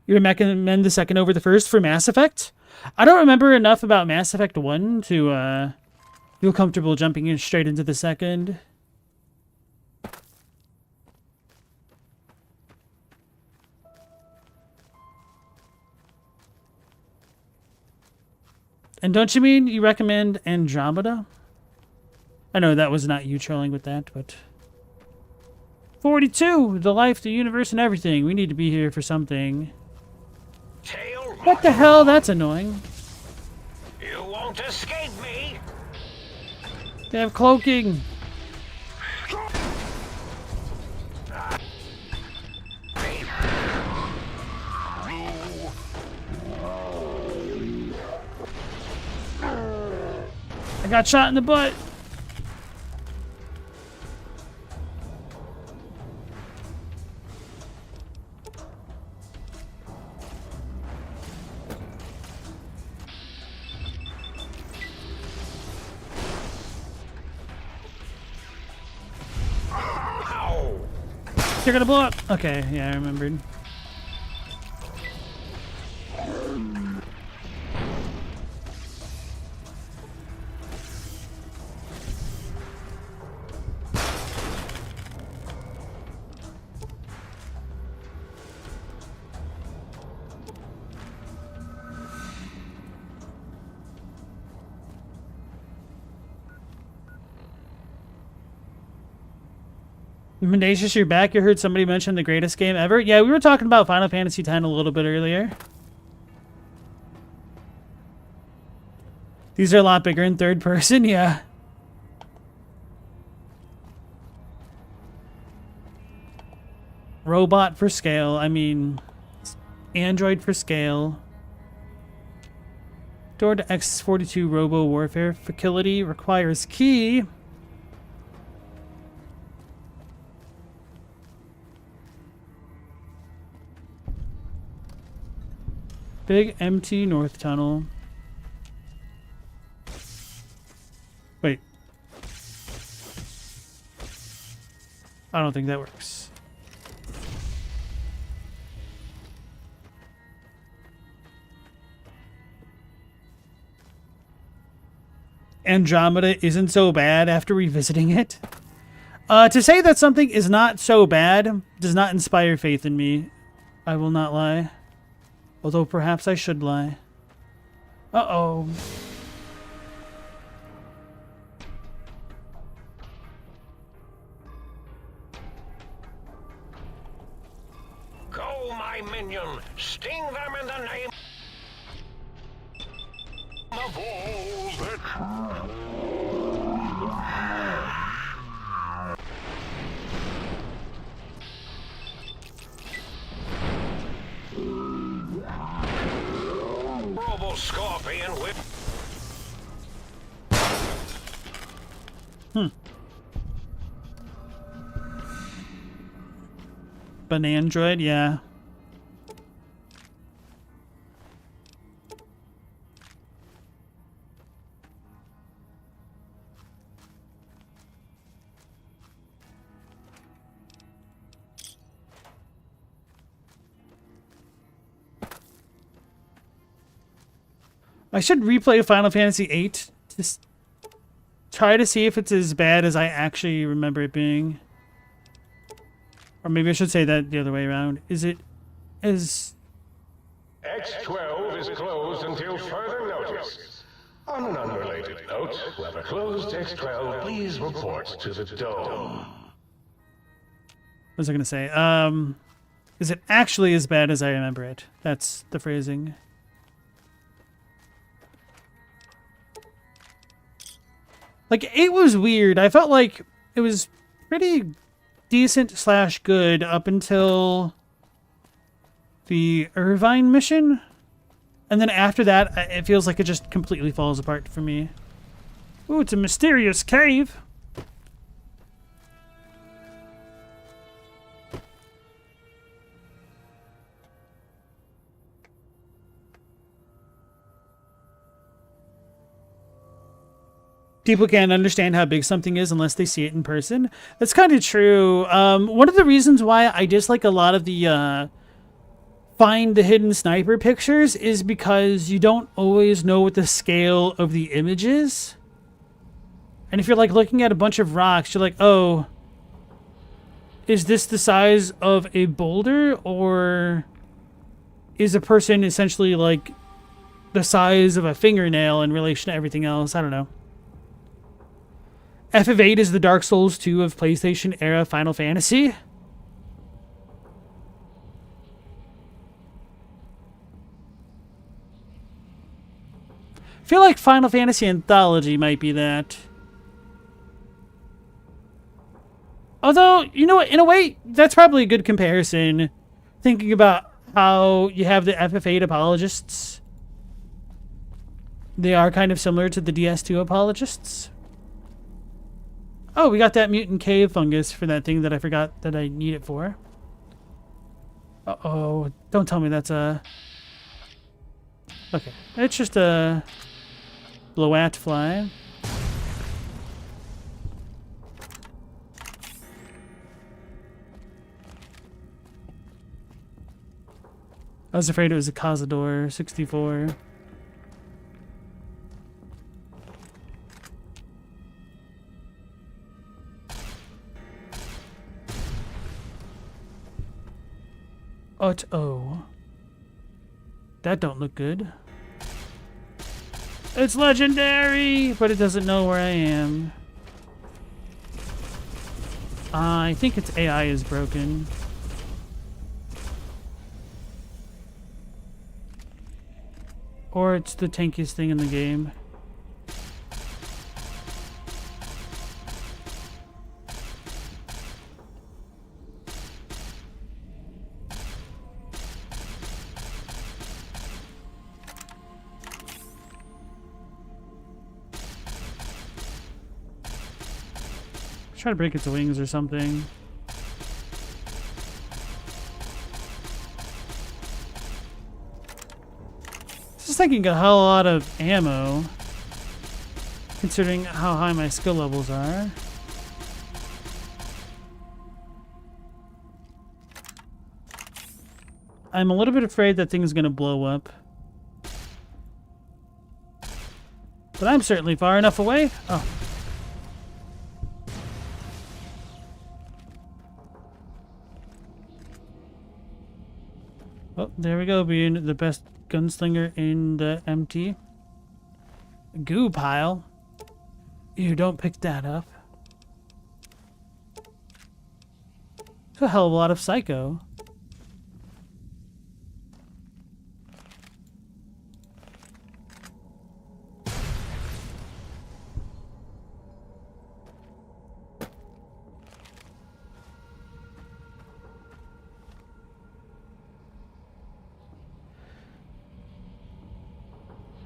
[SPEAKER 1] You recommend the second over the first for Mass Effect? I don't remember enough about Mass Effect 1 to feel comfortable jumping in straight into the second. And don't you mean you recommend Andromeda? I know that was not you trolling with that, but... 42! The life, the universe, and everything. We need to be here for something. What the hell? That's annoying.
[SPEAKER 2] You won't escape me!
[SPEAKER 1] They have cloaking. I got shot in the butt. You're gonna blow up. Okay, yeah, I remembered. Mendacious, you're back. You heard somebody mention the greatest game ever? Yeah, we were talking about Final Fantasy X a little bit earlier. These are a lot bigger in third person, yeah. robot for scale. I mean, android for scale. Door to X-42 Robo Warfare facility requires key. Big empty north tunnel. Wait. I don't think that works. Andromeda isn't so bad after revisiting it. To say that something is not so bad does not inspire faith in me. I will not lie. Although perhaps I should lie. Uh-oh.
[SPEAKER 4] Go, my minion! Sting them in the name of all that... Robo-scorpion with...
[SPEAKER 1] Banandroid, yeah. I should replay Final Fantasy VIII to try to see if it's as bad as I actually remember it being. Or maybe I should say that the other way around. Is it as...
[SPEAKER 4] X12 is closed until further notice. On an unrelated note, whoever closed X12, please report to the dome.
[SPEAKER 1] What was I going to say? Is it actually as bad as I remember it? That's the phrasing. Like, it was weird. I felt like it was pretty decent / good up until the Irvine mission. And then after that, it feels like it just completely falls apart for me. Ooh, it's a mysterious cave. People can't understand how big something is unless they see it in person. That's kind of true. One of the reasons why I dislike a lot of the find the hidden sniper pictures is because you don't always know what the scale of the image is. And if you're like looking at a bunch of rocks, you're like, oh, is this the size of a boulder, or is a person essentially like the size of a fingernail in relation to everything else? I don't know. FF8 is the Dark Souls 2 of PlayStation era Final Fantasy. I feel like Final Fantasy Anthology might be that. Although, you know what, in a way, that's probably a good comparison. Thinking about how you have the FF8 apologists. They are kind of similar to the DS2 apologists. Oh, we got that mutant cave fungus for that thing that I forgot that I need it for. Uh-oh. Don't tell me that's a... Okay. It's just a... Bloat fly. I was afraid it was a Cazador 64. Oh. That don't look good. It's legendary, but it doesn't know where I am. I think its AI is broken. Or it's the tankiest thing in the game. Try to break its wings or something. This thing got a hell of a lot of ammo, considering how high my skill levels are. I'm a little bit afraid that thing's gonna blow up. But I'm certainly far enough away. Oh. Oh, there we go, being the best gunslinger in the empty goo pile. You don't pick that up. It's a hell of a lot of psycho.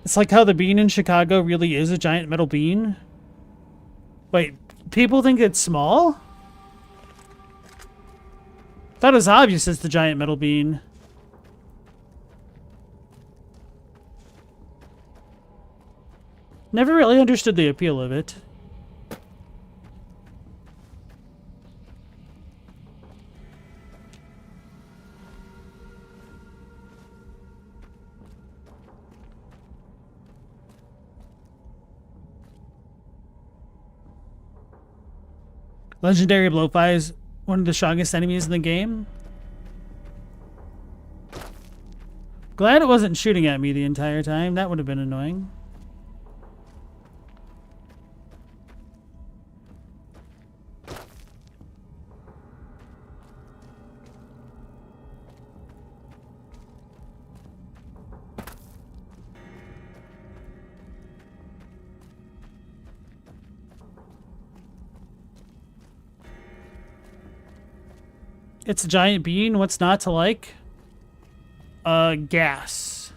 [SPEAKER 1] It's like how the bean in Chicago really is a giant metal bean. Wait, people think it's small? Thought it was obvious it's the giant metal bean. Never really understood the appeal of it. Legendary Blowfly is one of the strongest enemies in the game. Glad it wasn't shooting at me the entire time. That would have been annoying. It's a giant bean. What's not to like? Gas.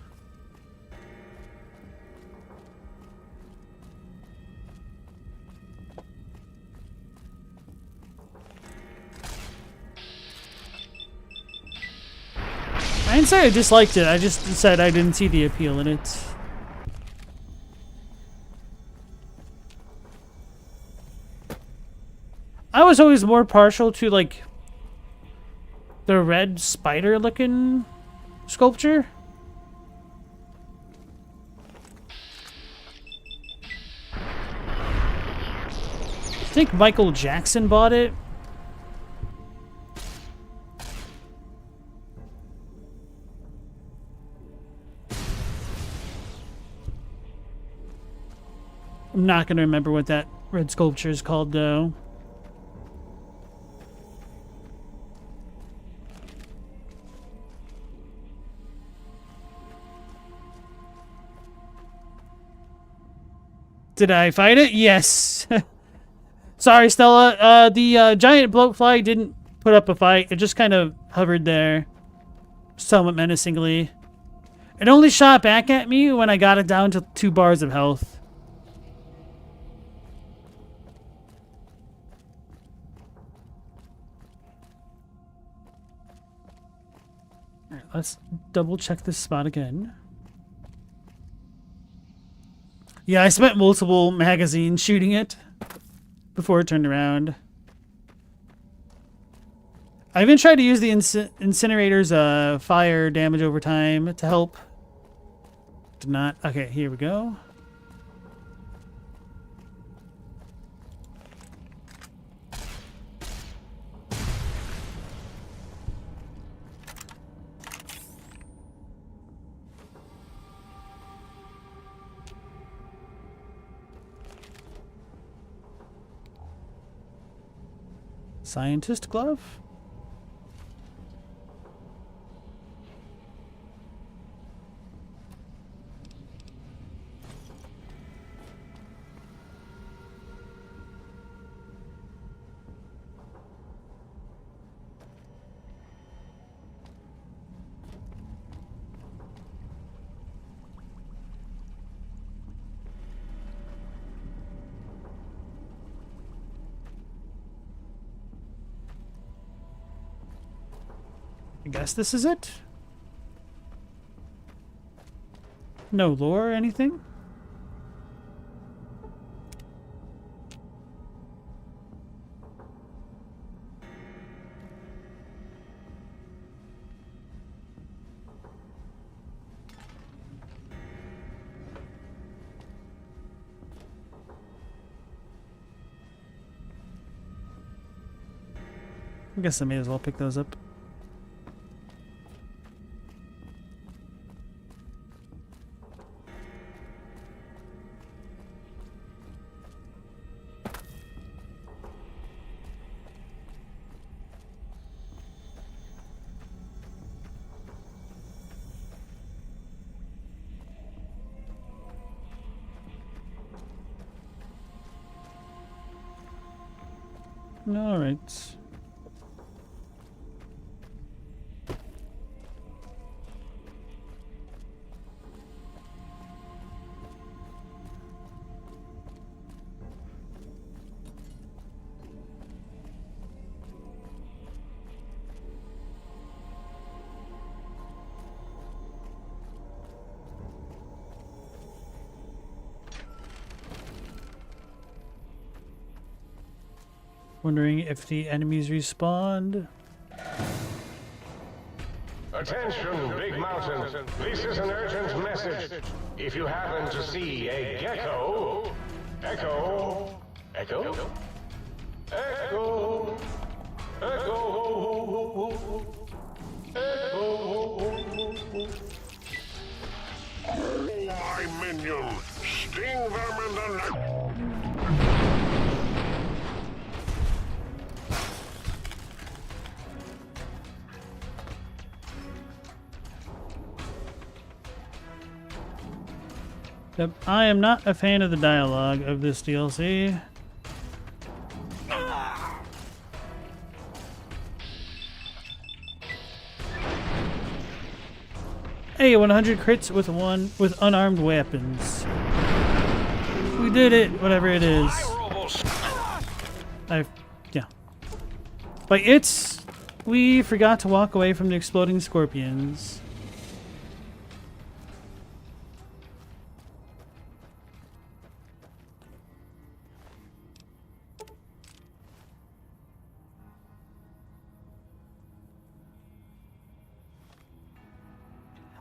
[SPEAKER 1] I didn't say I disliked it. I just said I didn't see the appeal in it. I was always more partial to, like, the red spider looking sculpture. I think Michael Jackson bought it. I'm not going to remember what that red sculpture is called, though. Did I fight it? Yes. Sorry, Stella. The giant bloatfly didn't put up a fight. It just kind of hovered there, somewhat menacingly. It only shot back at me when I got it down to 2 bars of health. All right, let's double check this spot again. Yeah, I spent multiple magazines shooting it before it turned around. I even tried to use the incinerator's fire damage over time to help. Did not. Okay, here we go. Scientist glove? I guess this is it? No lore or anything? I guess I may as well pick those up. All right. Wondering if the enemies respawned.
[SPEAKER 4] Attention, Big Mountain. This is an urgent message. If you happen to see a gecko, echo, echo, echo, echo, echo. My minion, sting them in the neck.
[SPEAKER 1] Yep, I am not a fan of the dialogue of this DLC. Hey, 100 crits with unarmed weapons. We did it, whatever it is. Yeah. By it's, we forgot to walk away from the exploding scorpions.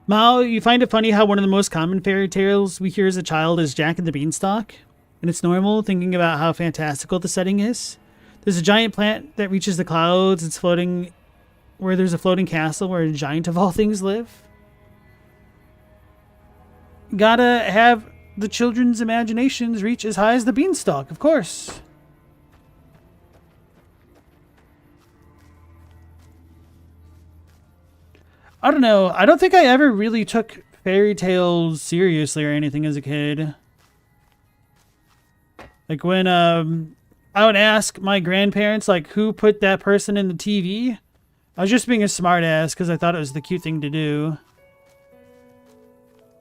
[SPEAKER 1] Mao, you find it funny how one of the most common fairy tales we hear as a child is Jack and the Beanstalk? And it's normal thinking about how fantastical the setting is. There's a giant plant that reaches the clouds. It's floating where there's a floating castle where a giant of all things live. Gotta have the children's imaginations reach as high as the beanstalk, of course. I don't know. I don't think I ever really took fairy tales seriously or anything as a kid. Like when I would ask my grandparents like who put that person in the TV, I was just being a smart ass because I thought it was the cute thing to do.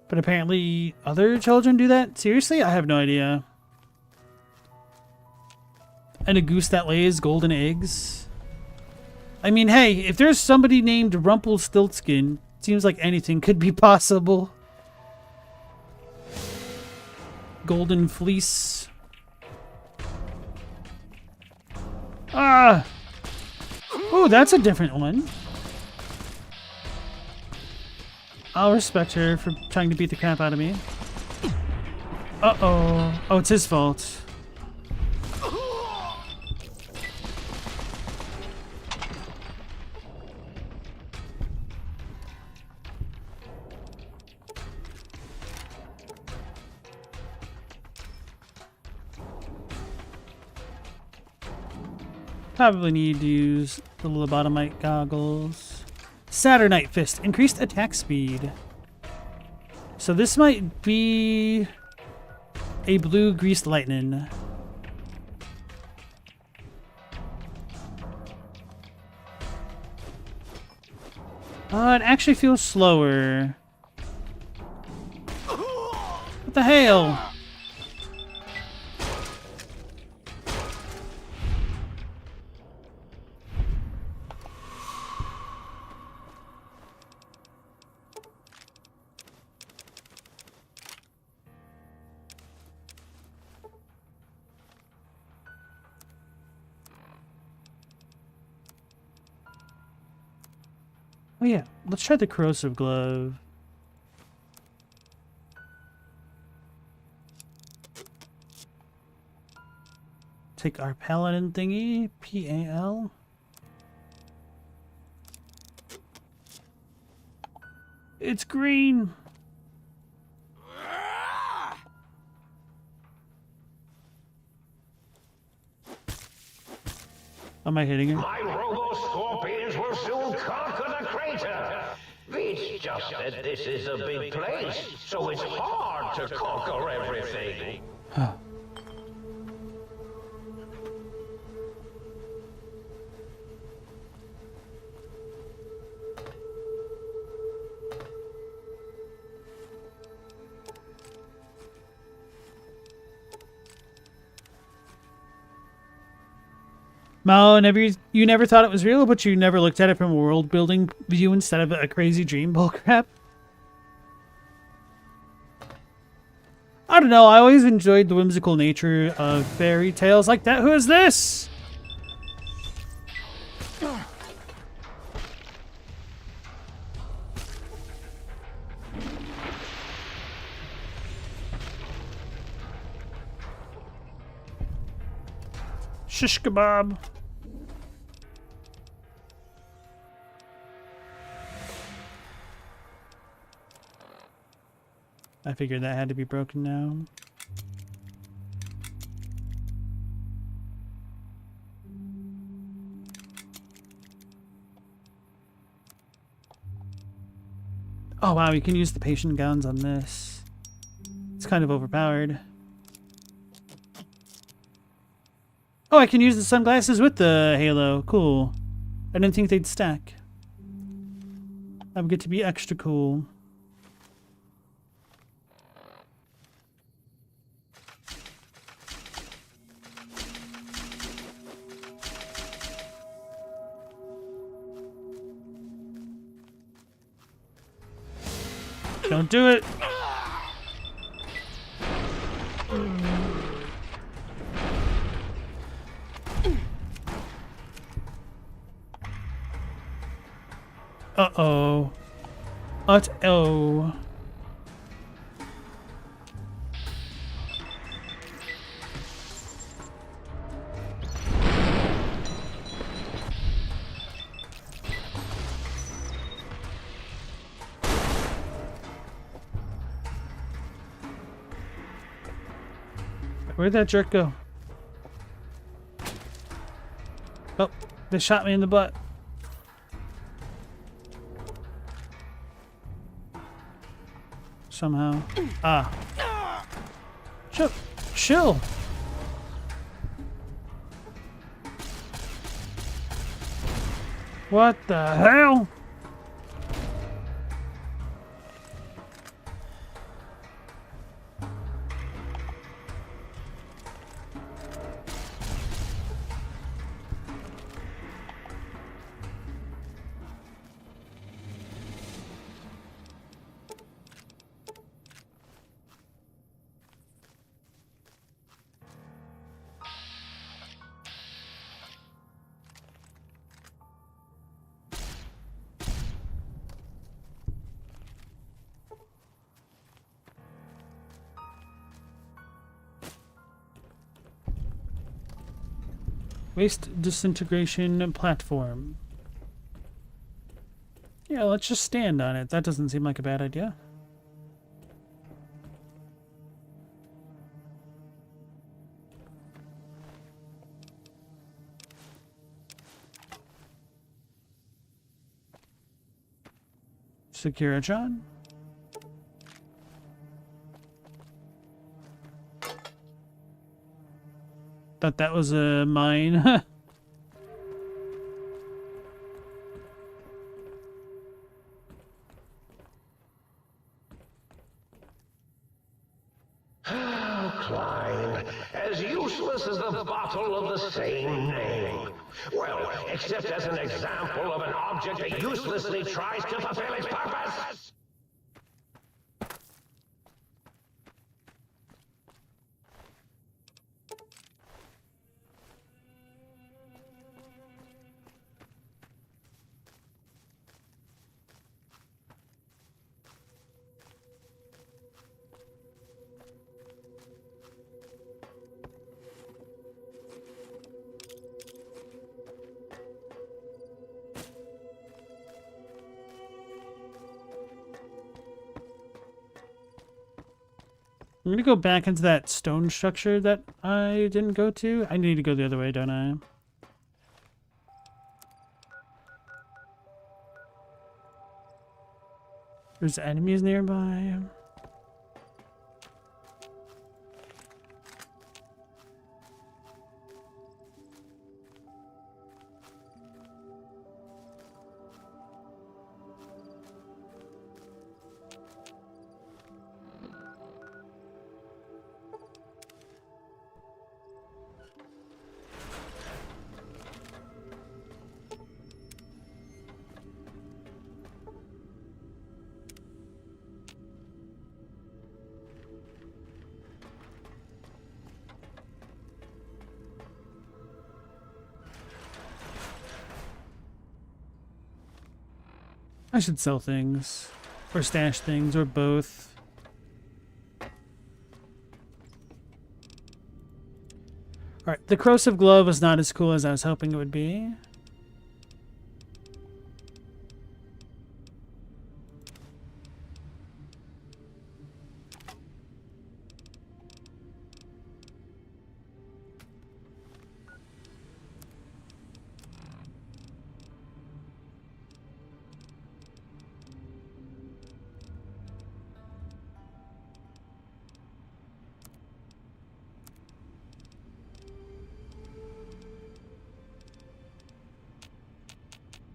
[SPEAKER 1] But apparently other children do that? Seriously? I have no idea. And a goose that lays golden eggs. I mean, hey, if there's somebody named Rumpelstiltskin, it seems like anything could be possible. Golden fleece. Ah! Oh, that's a different one. I'll respect her for trying to beat the crap out of me. Uh-oh. Oh, it's his fault. Probably need to use the lobotomite goggles. Saturnite Fist. Increased attack speed. So this might be a blue greased lightning. It actually feels slower. What the hell? Oh yeah, let's try the corrosive glove. Take our paladin thingy, PAL. It's green. Am I hitting her?
[SPEAKER 4] My robo-scorpions will soon conquer the crater. It's just that this is a big place, so it's hard to conquer everything.
[SPEAKER 1] Huh. Mo, you never thought it was real, but you never looked at it from a world-building view instead of a crazy dream bullcrap? I don't know, I always enjoyed the whimsical nature of fairy tales like that. Who is this? Shish kebab. I figured that had to be broken now. Oh wow, you can use the patient guns on this. It's kind of overpowered. Oh, I can use the sunglasses with the halo. Cool. I didn't think they'd stack. I would get to be extra cool. Don't do it. Uh-oh. Uh-oh. Where'd that jerk go? Oh, they shot me in the butt. Somehow. Ah. Chill. Chill. What the hell? Waste disintegration platform. Yeah, let's just stand on it. That doesn't seem like a bad idea. Secure John. Thought that was a mine.
[SPEAKER 4] Klein, as useless as the bottle of the same name. Well, except as an example of an object that uselessly tries to fulfill its purpose.
[SPEAKER 1] I'm gonna go back into that stone structure that I didn't go to. I need to go the other way, don't I? There's enemies nearby. I should sell things. Or stash things, or both. Alright, the corrosive glove was not as cool as I was hoping it would be.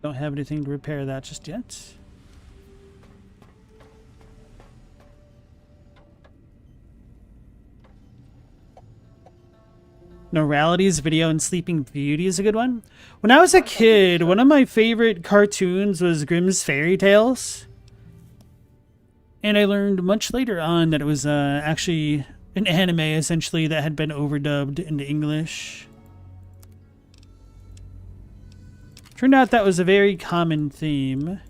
[SPEAKER 1] Don't have anything to repair that just yet. Neurality's Video and Sleeping Beauty is a good one. When I was a kid, one of my favorite cartoons was Grimm's Fairy Tales. And I learned much later on that it was actually an anime, essentially, that had been overdubbed into English. Turned out that was a very common theme.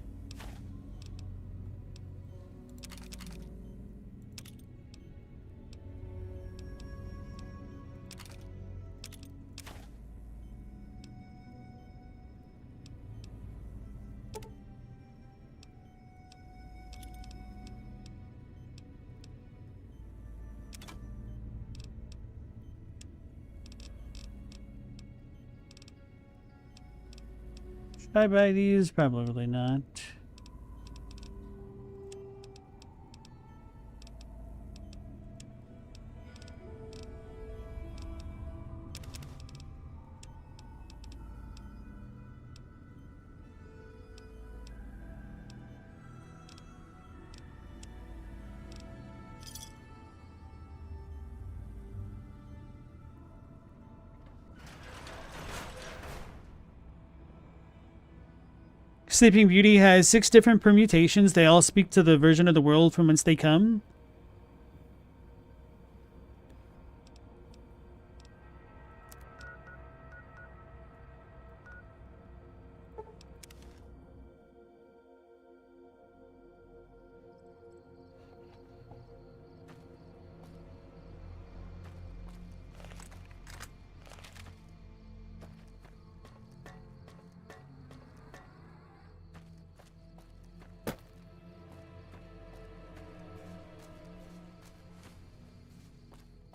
[SPEAKER 1] Should I buy these? Probably not. Sleeping Beauty has 6 different permutations. They all speak to the version of the world from whence they come.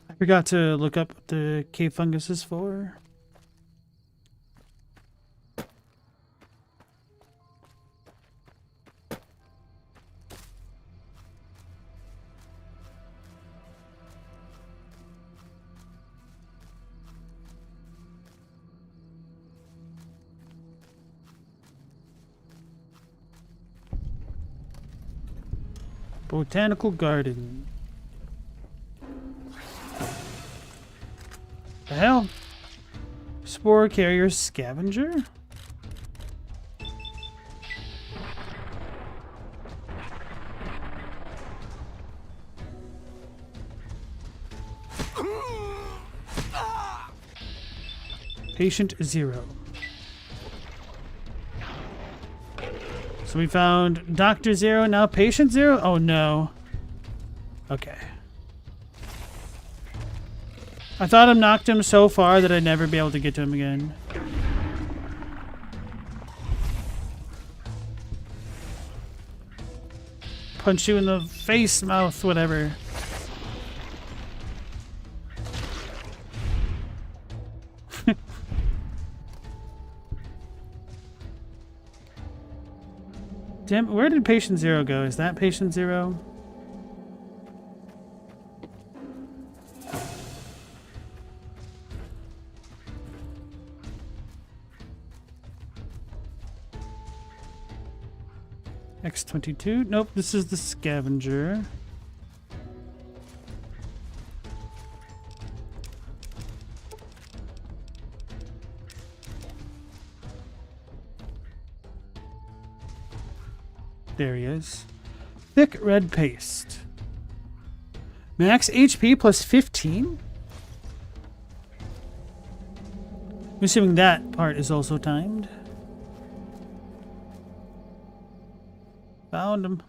[SPEAKER 1] I forgot to look up what the cave fungus is for. Botanical garden. The hell? Spore carrier scavenger? Patient 0. So we found Dr. 0, now Patient 0? Oh no. Okay. I thought I knocked him so far that I'd never be able to get to him again. Punch you in the face, mouth, whatever. Tim, where did patient 0 go? Is that patient 0? X22? Nope, this is the scavenger. There he is. Thick red paste. Max HP plus 15? I'm assuming that part is also timed. Found him.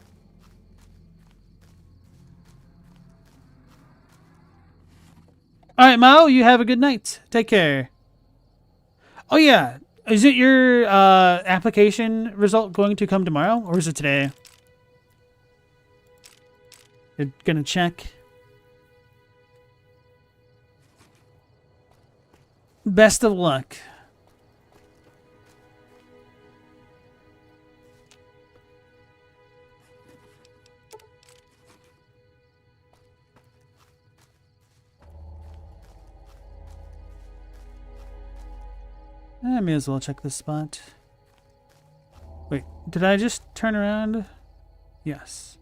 [SPEAKER 1] Alright, Mao, you have a good night. Take care. Oh yeah. Is it your application result going to come tomorrow, or is it today? You're gonna check. Best of luck. I may as well check this spot. Wait, did I just turn around? Yes.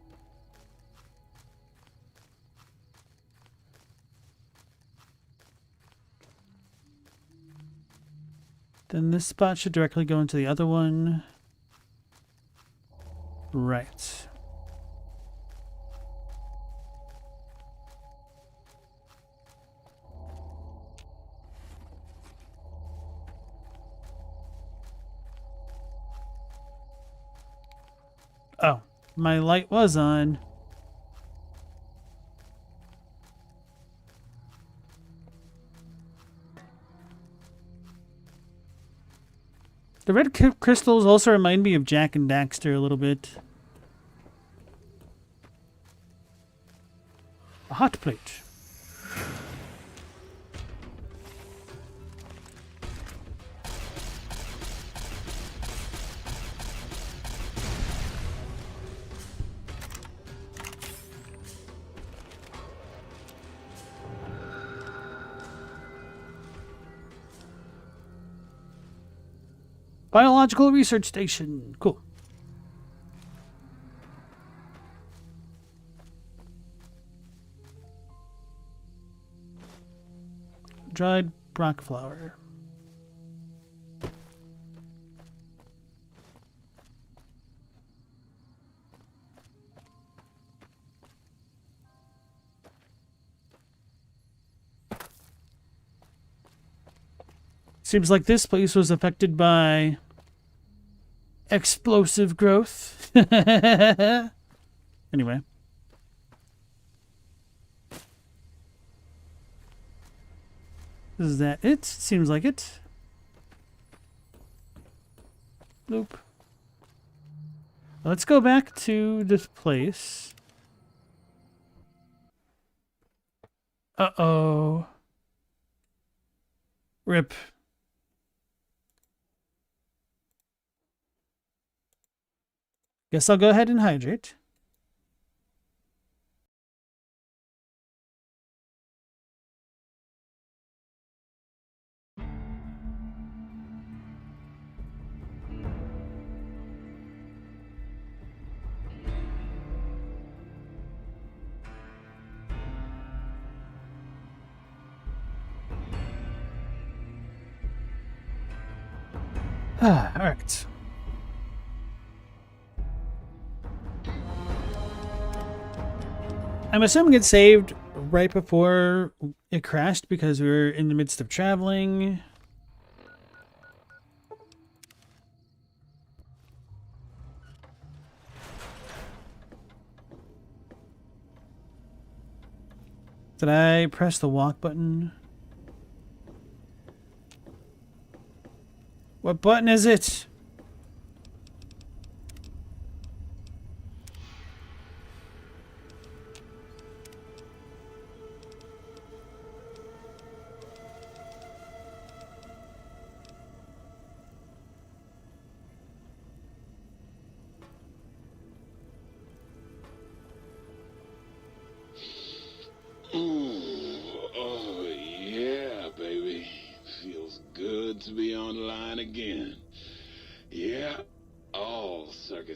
[SPEAKER 1] Then this spot should directly go into the other one. Right. Oh, my light was on. The red crystals also remind me of Jack and Daxter a little bit. A hot plate. Biological research station. Cool. Dried brock flower. Seems like this place was affected by explosive growth. Anyway. Is that it? Seems like it. Nope. Let's go back to this place. Uh-oh. Rip. Guess I'll go ahead and hydrate. All right. I'm assuming it saved right before it crashed because we were in the midst of traveling. Did I press the walk button? What button is it?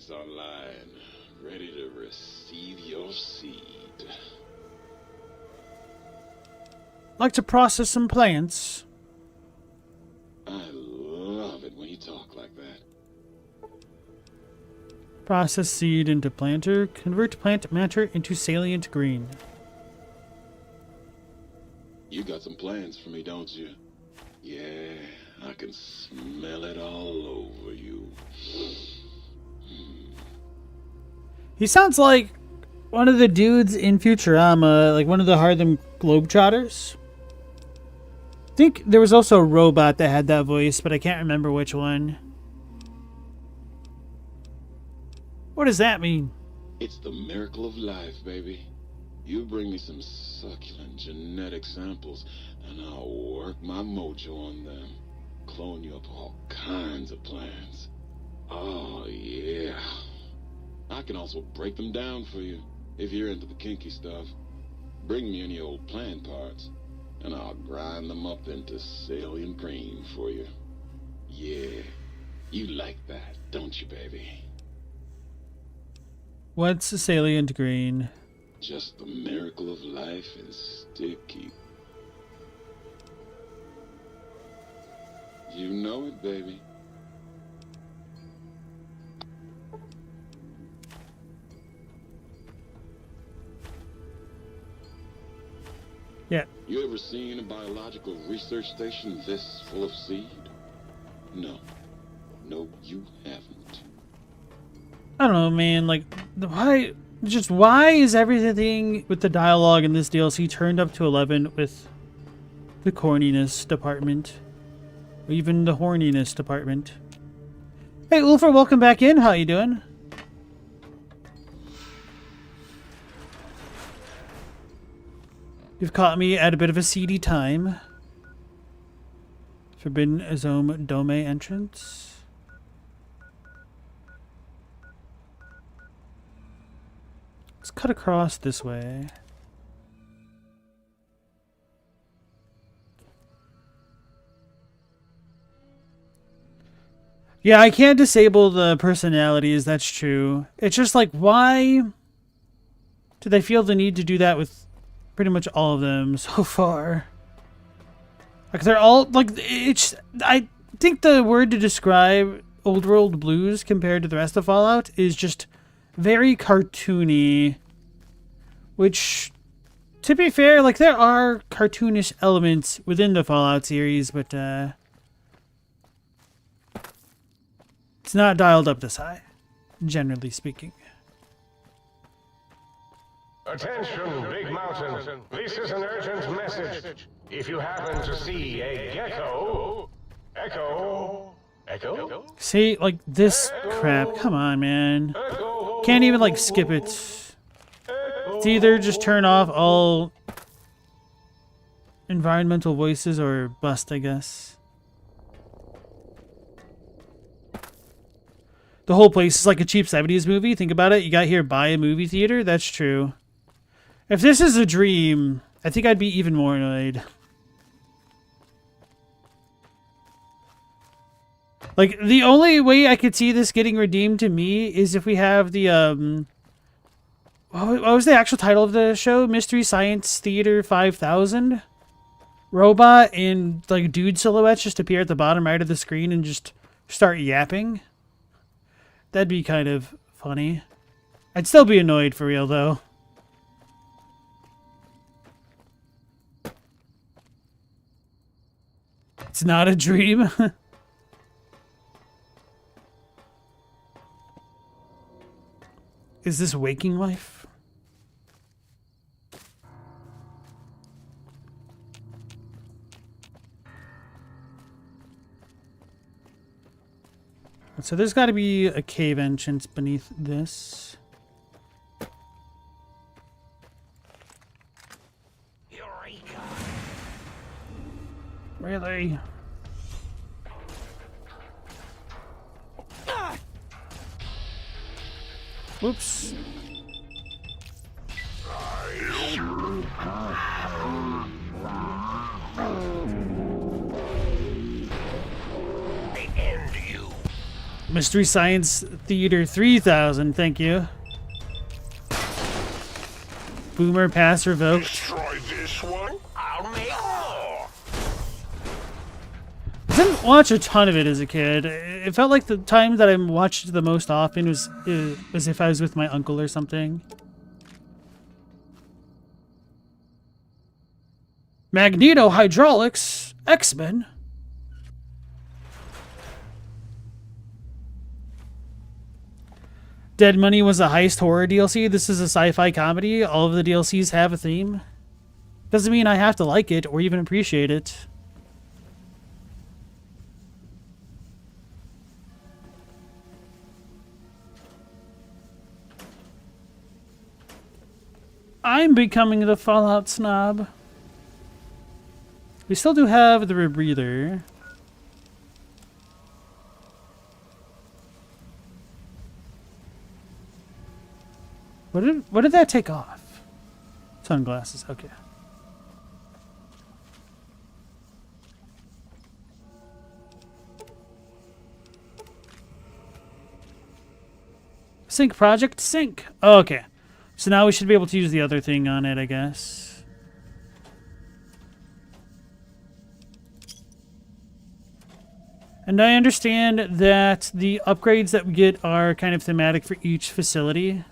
[SPEAKER 5] plants are lying, ready to receive your seed.
[SPEAKER 1] Like to process some plants.
[SPEAKER 5] I love it when you talk like that.
[SPEAKER 1] Process seed into planter. Convert plant matter into salient green.
[SPEAKER 5] You got some plans for me, don't you? Yeah, I can smell it all over you.
[SPEAKER 1] He sounds like one of the dudes in Futurama, like one of the Harlem Globetrotters. I think there was also a robot that had that voice, but I can't remember which one. What does that mean?
[SPEAKER 5] It's the miracle of life, baby. You bring me some succulent genetic samples, and I'll work my mojo on them. Clone you up all kinds of plants. Oh, yeah. I can also break them down for you, if you're into the kinky stuff. Bring me any old plant parts, and I'll grind them up into salient green for you. Yeah, you like that, don't you, baby?
[SPEAKER 1] What's a salient green?
[SPEAKER 5] Just the miracle of life and sticky. You know it, baby.
[SPEAKER 1] Yeah.
[SPEAKER 5] You ever seen a biological research station this full of seed? No. No, you haven't.
[SPEAKER 1] I don't know, man. Like, why is everything with the dialogue in this DLC turned up to 11 with the corniness department? Or even the horniness department? Hey, Ulfer, welcome back in. How you doing? You've caught me at a bit of a seedy time. Forbidden Zone Dome entrance. Let's cut across this way. Yeah, I can't disable the personalities, that's true. It's just like, why do they feel the need to do that with pretty much all of them so far? Like, they're all, like, it's, I think the word to describe Old World Blues compared to the rest of Fallout is just very cartoony, which, to be fair, like, there are cartoonish elements within the Fallout series, but, it's not dialed up this high, generally speaking.
[SPEAKER 4] Attention, Big Mountain. This is an urgent message. If you happen to see a gecko... Echo?
[SPEAKER 1] See, like, this crap. Come on, man. Can't even, like, skip it. It's either just turn off all environmental voices or bust, I guess. The whole place is like a cheap 70s movie. Think about it. You got here by a movie theater. That's true. If this is a dream, I think I'd be even more annoyed. Like, the only way I could see this getting redeemed to me is if we have the, what was the actual title of the show? Mystery Science Theater 5000? Robot and, like, dude silhouettes just appear at the bottom right of the screen and just start yapping. That'd be kind of funny. I'd still be annoyed for real, though. It's not a dream. Is this waking life? So there's got to be a cave entrance beneath this.
[SPEAKER 2] Eureka!
[SPEAKER 1] Really? Whoops.
[SPEAKER 2] I end you.
[SPEAKER 1] Mystery Science Theater 3000, thank you. Boomer pass revoked.
[SPEAKER 4] Try this one. I'll make more.
[SPEAKER 1] I didn't watch a ton of it as a kid. It felt like the time that I watched it the most often was if I was with my uncle or something. Magneto Hydraulics X-Men. Dead Money was a heist horror DLC. This is a sci-fi comedy. All of the DLCs have a theme. Doesn't mean I have to like it or even appreciate it. I'm becoming the Fallout snob. We still do have the rebreather. What did that take off? Sunglasses, okay. Sync project, sync. Oh, okay. So now we should be able to use the other thing on it, I guess. And I understand that the upgrades that we get are kind of thematic for each facility.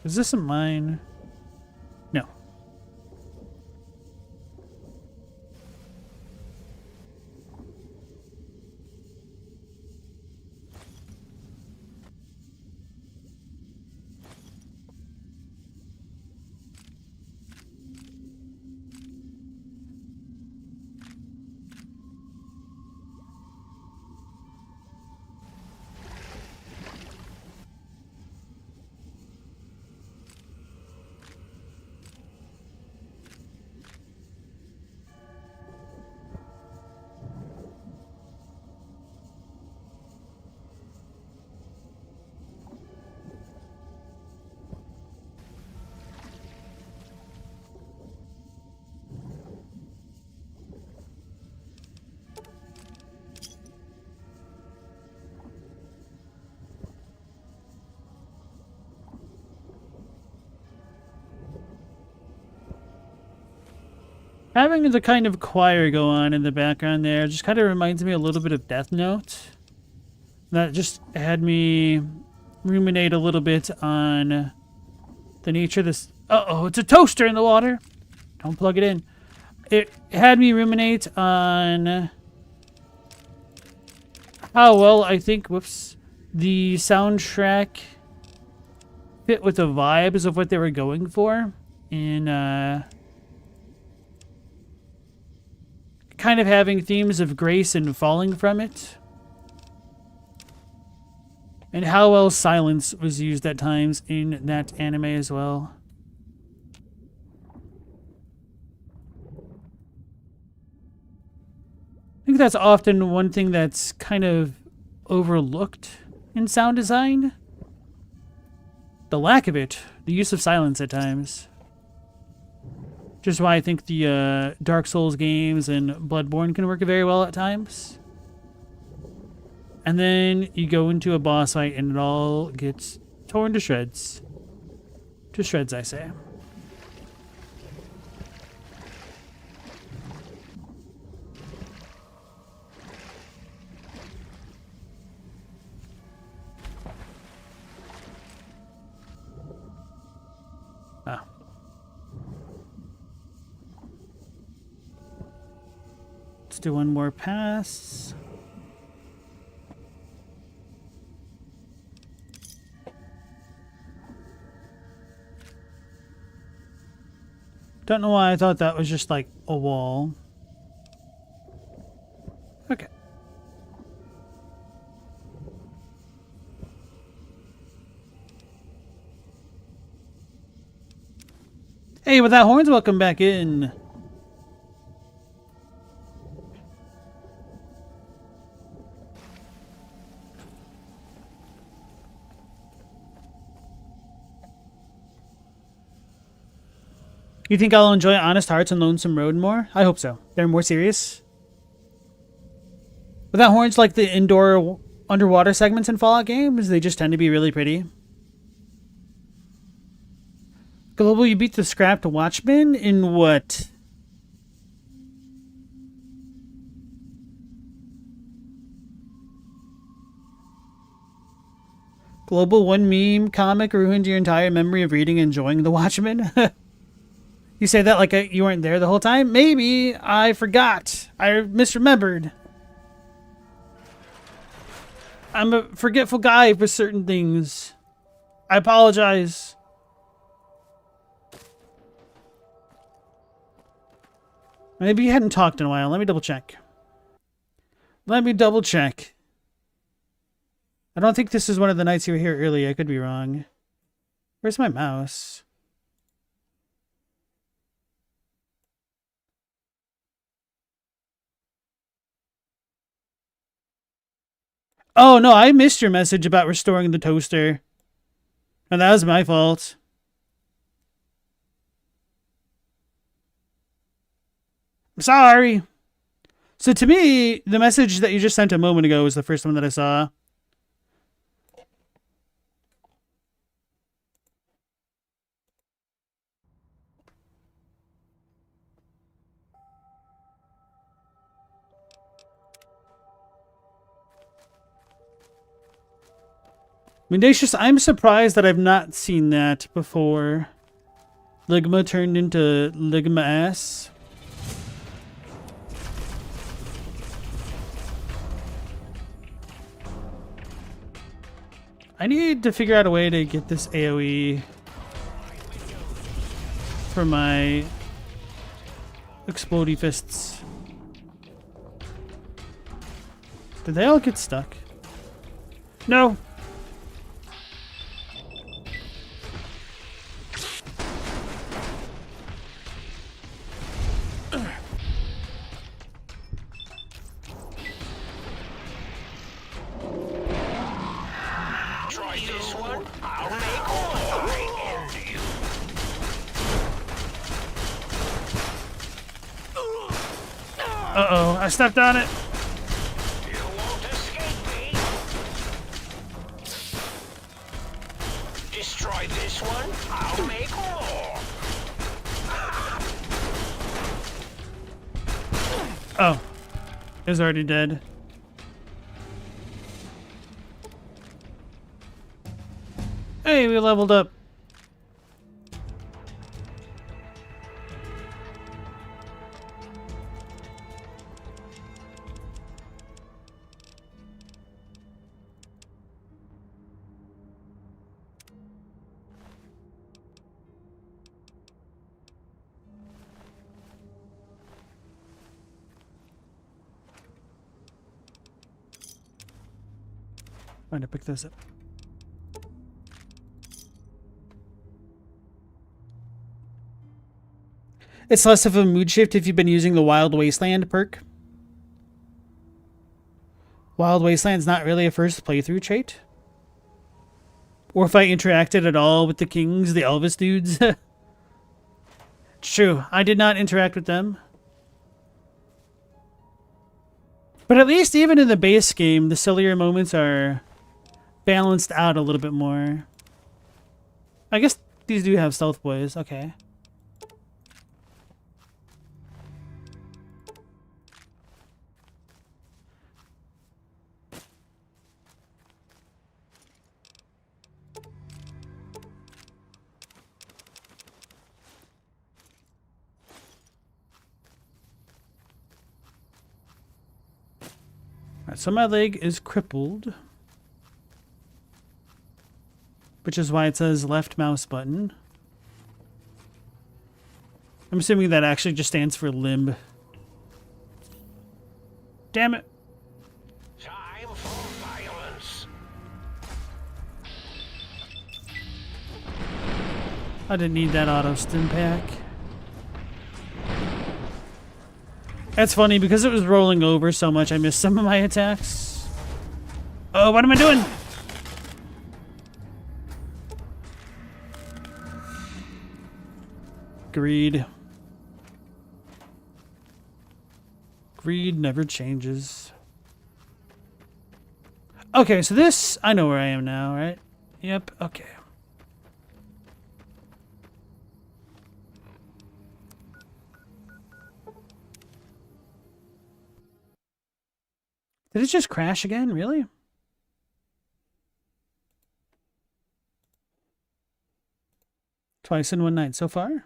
[SPEAKER 1] Is this a mine? No. Having the kind of choir go on in the background there just kind of reminds me a little bit of Death Note. That just had me ruminate a little bit on the nature of this. Uh-oh, it's a toaster in the water. Don't plug it in. It had me ruminate on how well I think, the soundtrack fit with the vibes of what they were going for in, kind of having themes of grace and falling from it. And how well silence was used at times in that anime as well. I think that's often one thing that's kind of overlooked in sound design. The lack of it, the use of silence at times. Just why I think the Dark Souls games and Bloodborne can work very well at times. And then you go into a boss fight and it all gets torn to shreds. To shreds, I say. Ah. Let's do one more pass. Don't know why I thought that was just like a wall. Okay. Hey, with that horns, welcome back in. You think I'll enjoy Honest Hearts and Lonesome Road more? I hope so. They're more serious. Without horns like the indoor underwater segments in Fallout games, they just tend to be really pretty. Global, you beat the scrapped Watchman in what? Global, one meme comic ruined your entire memory of reading and enjoying The Watchmen? You say that like you weren't there the whole time? Maybe. I forgot. I misremembered. I'm a forgetful guy for certain things. I apologize. Maybe you hadn't talked in a while. Let me double check. Let me double check. I don't think this is one of the nights you were here early. I could be wrong. Where's my mouse? Oh, no, I missed your message about restoring the toaster. And that was my fault. I'm sorry. So to me, the message that you just sent a moment ago was the first one that I saw. Mendacious, I'm surprised that I've not seen that before. Ligma turned into Ligma ass. I need to figure out a way to get this AoE for my explodey fists. Did they all get stuck? No. Uh-oh, I stepped on it.
[SPEAKER 4] You won't escape me. Destroy this one, I'll make more.
[SPEAKER 1] Oh, it was already dead. Hey, we leveled up. Trying to pick this up. It's less of a mood shift if you've been using the Wild Wasteland perk. Wild Wasteland's not really a first playthrough trait. Or if I interacted at all with the kings, the Elvis dudes. It's true, I did not interact with them. But at least even in the base game, the sillier moments are balanced out a little bit more. I guess these do have stealth boys. Okay. Alright, so my leg is crippled, which is why it says left mouse button. I'm assuming that actually just stands for limb. Damn it.
[SPEAKER 4] Time for violence.
[SPEAKER 1] I didn't need that auto stim pack. That's funny, because it was rolling over so much I missed some of my attacks. Oh, what am I doing? greed. Greed never changes. Okay, so this... I know where I am now, right? Yep, okay. Did it just crash again? Really? Twice in one night so far?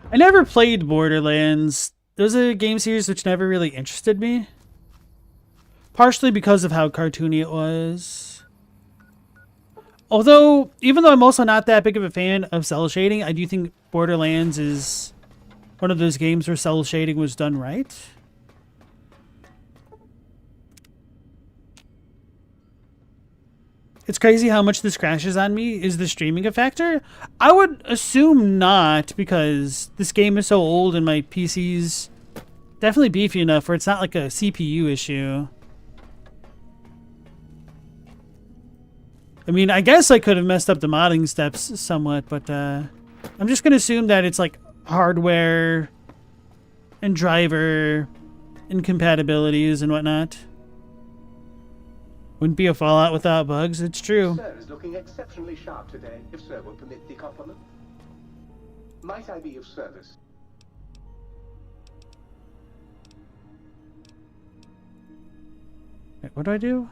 [SPEAKER 1] I never played Borderlands. Those are game series which never really interested me. Partially because of how cartoony it was. Although, even though I'm also not that big of a fan of cell shading, I do think Borderlands is one of those games where cell shading was done right. It's crazy how much this crashes on me. Is the streaming a factor? I would assume not, because this game is so old and my PC's definitely beefy enough where it's not like a CPU issue. I mean, I guess I could have messed up the modding steps somewhat, but I'm just going to assume that it's like hardware and driver incompatibilities and whatnot. Wouldn't be a Fallout without bugs, it's true.
[SPEAKER 6] Sir is looking exceptionally sharp today, if sir will permit the compliment. Might I be of service?
[SPEAKER 1] Wait, what do I do?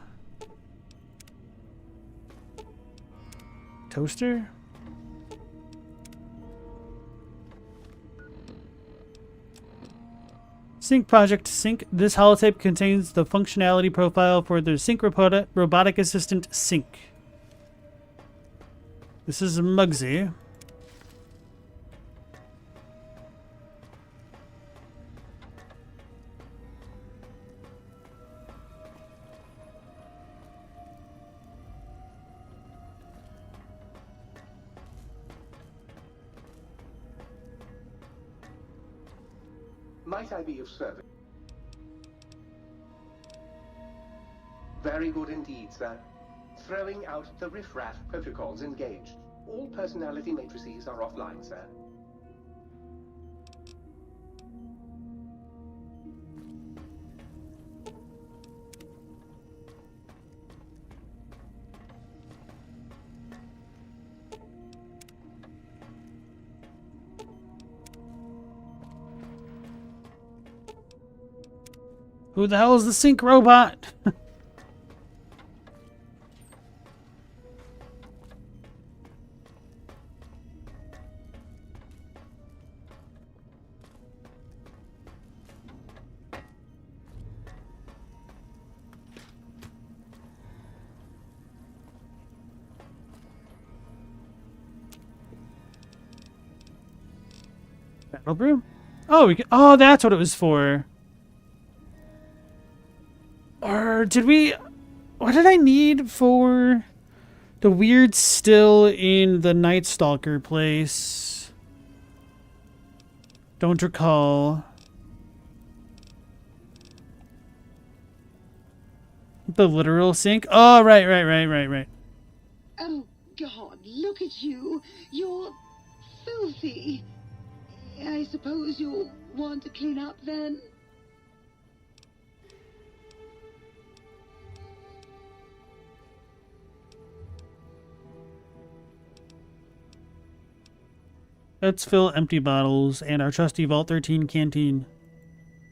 [SPEAKER 1] Toaster? Sync project. Sync. This holotape contains the functionality profile for the Sync robotic assistant Sync. This is Muggsy.
[SPEAKER 6] Might I be of service? Very good indeed, sir. Throwing out the riffraff protocols engaged. All personality matrices are offline, sir.
[SPEAKER 1] Who the hell is the Sync robot? Battle brew? Oh, oh, that's what it was for. Or did we... What did I need for the weird still in the Night Stalker place? Don't recall. The literal sync? Oh, right.
[SPEAKER 8] Oh, God, look at you. You're filthy. I suppose you'll want to clean up then?
[SPEAKER 1] Let's fill empty bottles and our trusty Vault 13 canteen.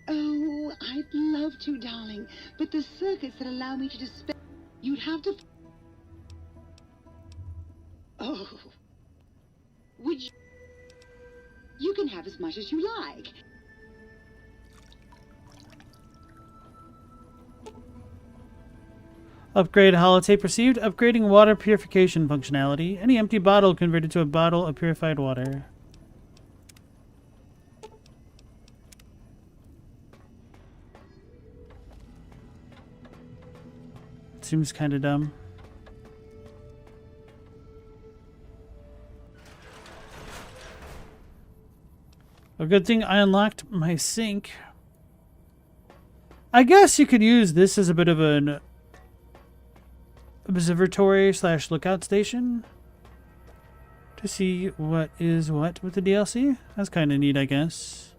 [SPEAKER 8] Oh, I'd love to, darling, but the circuits that allow me to dispense... You'd have to... Oh. Would you... You can have as much as you like.
[SPEAKER 1] Upgrade holotape received. Upgrading water purification functionality. Any empty bottle converted to a bottle of purified water. seems kind of dumb. A good thing I unlocked my sink. I guess you could use this as a bit of an observatory / lookout station to see what is what with the DLC. That's kind of neat, I guess.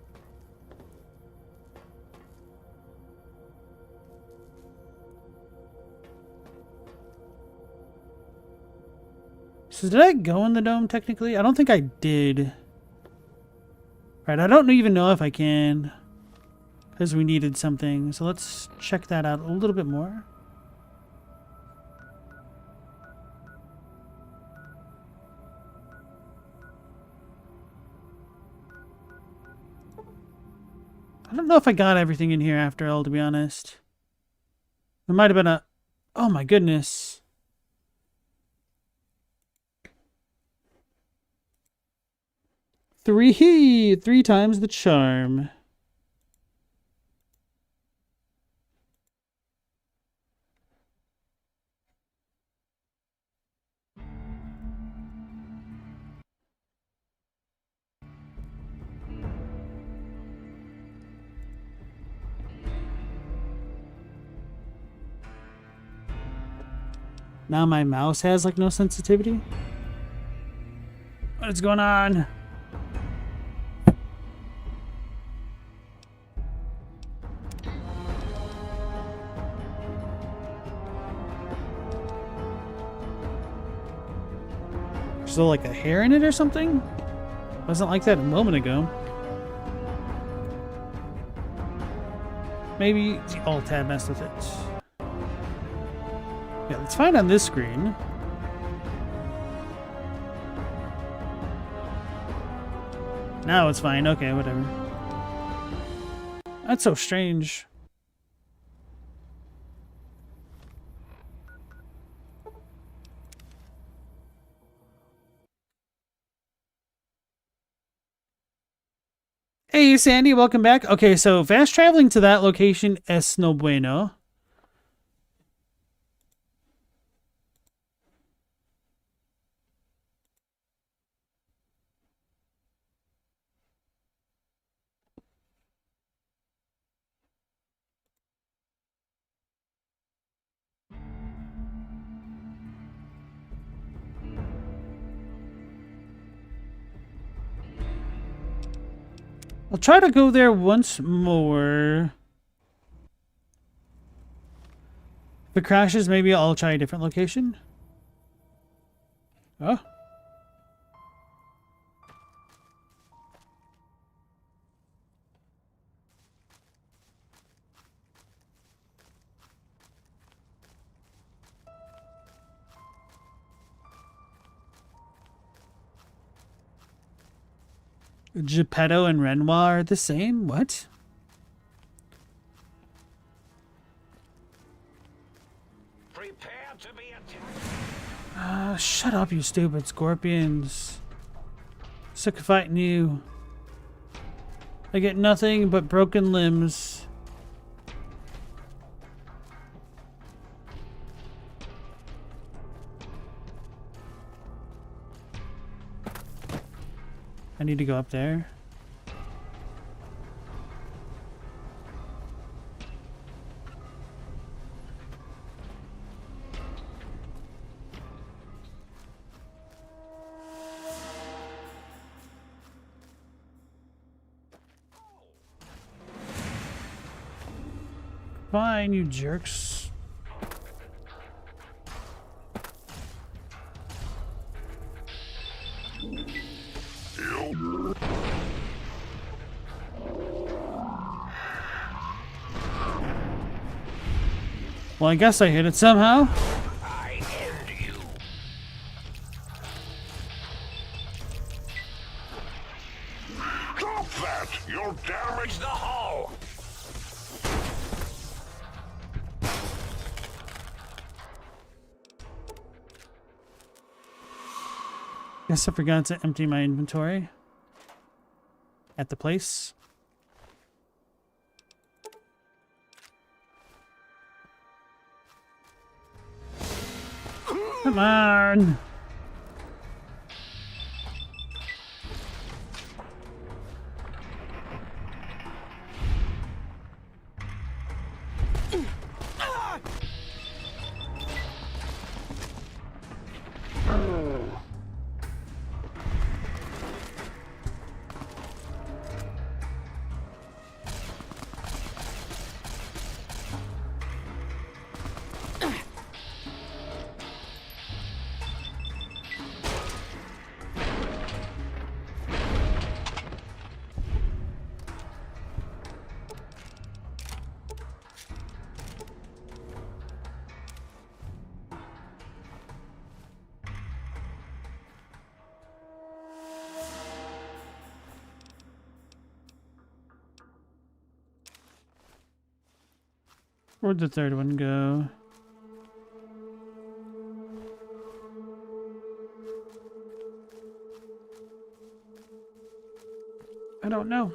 [SPEAKER 1] So did I go in the dome technically? I don't think I did. Right, I don't even know if I can, because we needed something. So let's check that out a little bit more. I don't know if I got everything in here after all, to be honest. There might have been a... Oh my goodness. Three times the charm. Now my mouse has like no sensitivity. What is going on? Is there like a hair in it or something? Wasn't like that a moment ago. Maybe the alt tab messed with it. Yeah, let's find on this screen. Now it's fine. Okay, whatever. That's so strange. Hey, Sandy, welcome back. Okay, so fast traveling to that location es no bueno. I'll try to go there once more. If it crashes, maybe I'll try a different location. Oh. Geppetto and Renoir are the same? What?
[SPEAKER 4] Prepare to be attacked.
[SPEAKER 1] Shut up, you stupid scorpions. Sick of fighting you. I get nothing but broken limbs. I need to go up there. Fine, you jerks. Well, I guess I hit it somehow.
[SPEAKER 4] I end you. Stop that! You'll damage the hull!
[SPEAKER 1] Guess I forgot to empty my inventory at the place. Come on. Where'd the third one go? I don't know.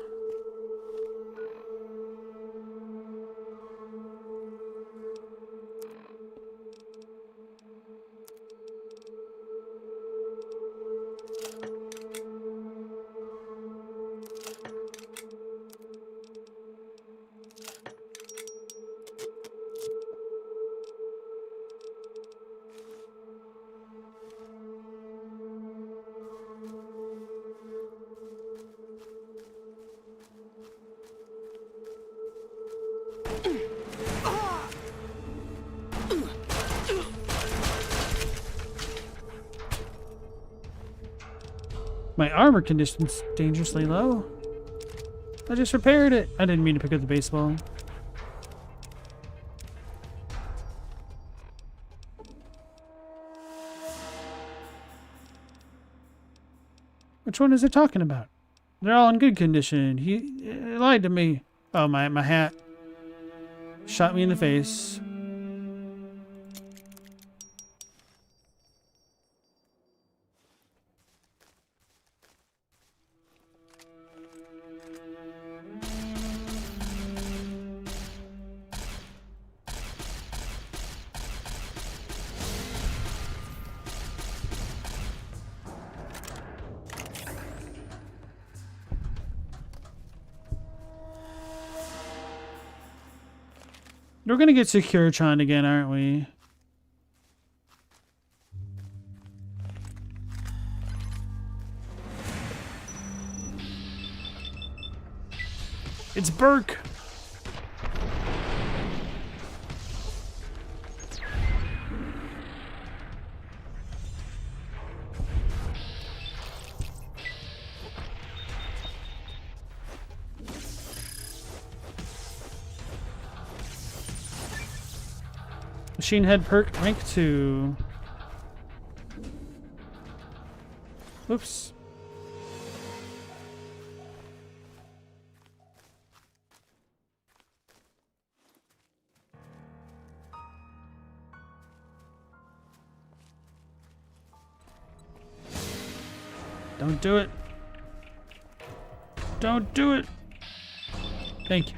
[SPEAKER 1] My armor condition's dangerously low. I just repaired it. I didn't mean to pick up the baseball. Which one is it talking about? They're all in good condition. He lied to me. Oh, my hat. Shot me in the face. We're gonna get Securitron again, aren't we? It's Burke! Machine Head perk rank 2. Oops. Don't do it. Don't do it. Thank you.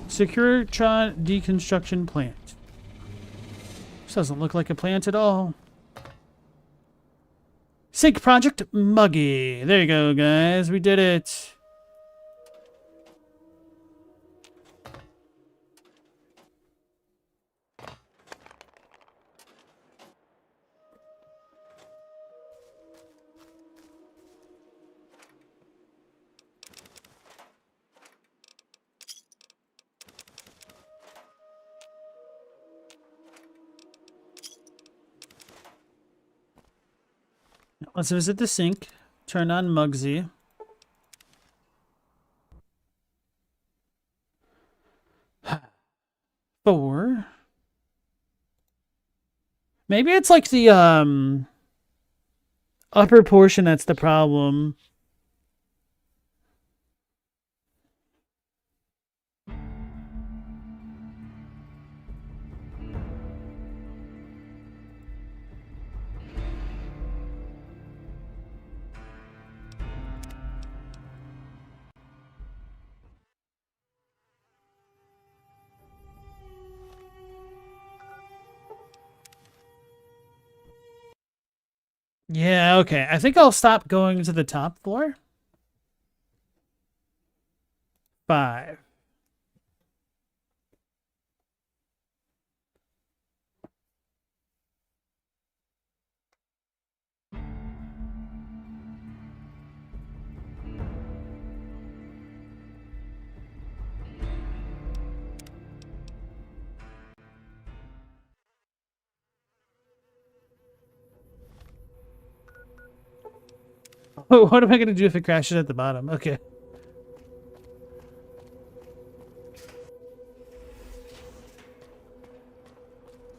[SPEAKER 1] Securitron deconstruction plant. This doesn't look like a plant at all. Sync Project Muggy. There you go, guys. We did it. Let's visit the sink. Turn on Muggsy. Four. Maybe it's like the upper portion that's the problem. Yeah, okay. I think I'll stop going to the top floor. 5. What am I going to do if it crashes at the bottom? Okay.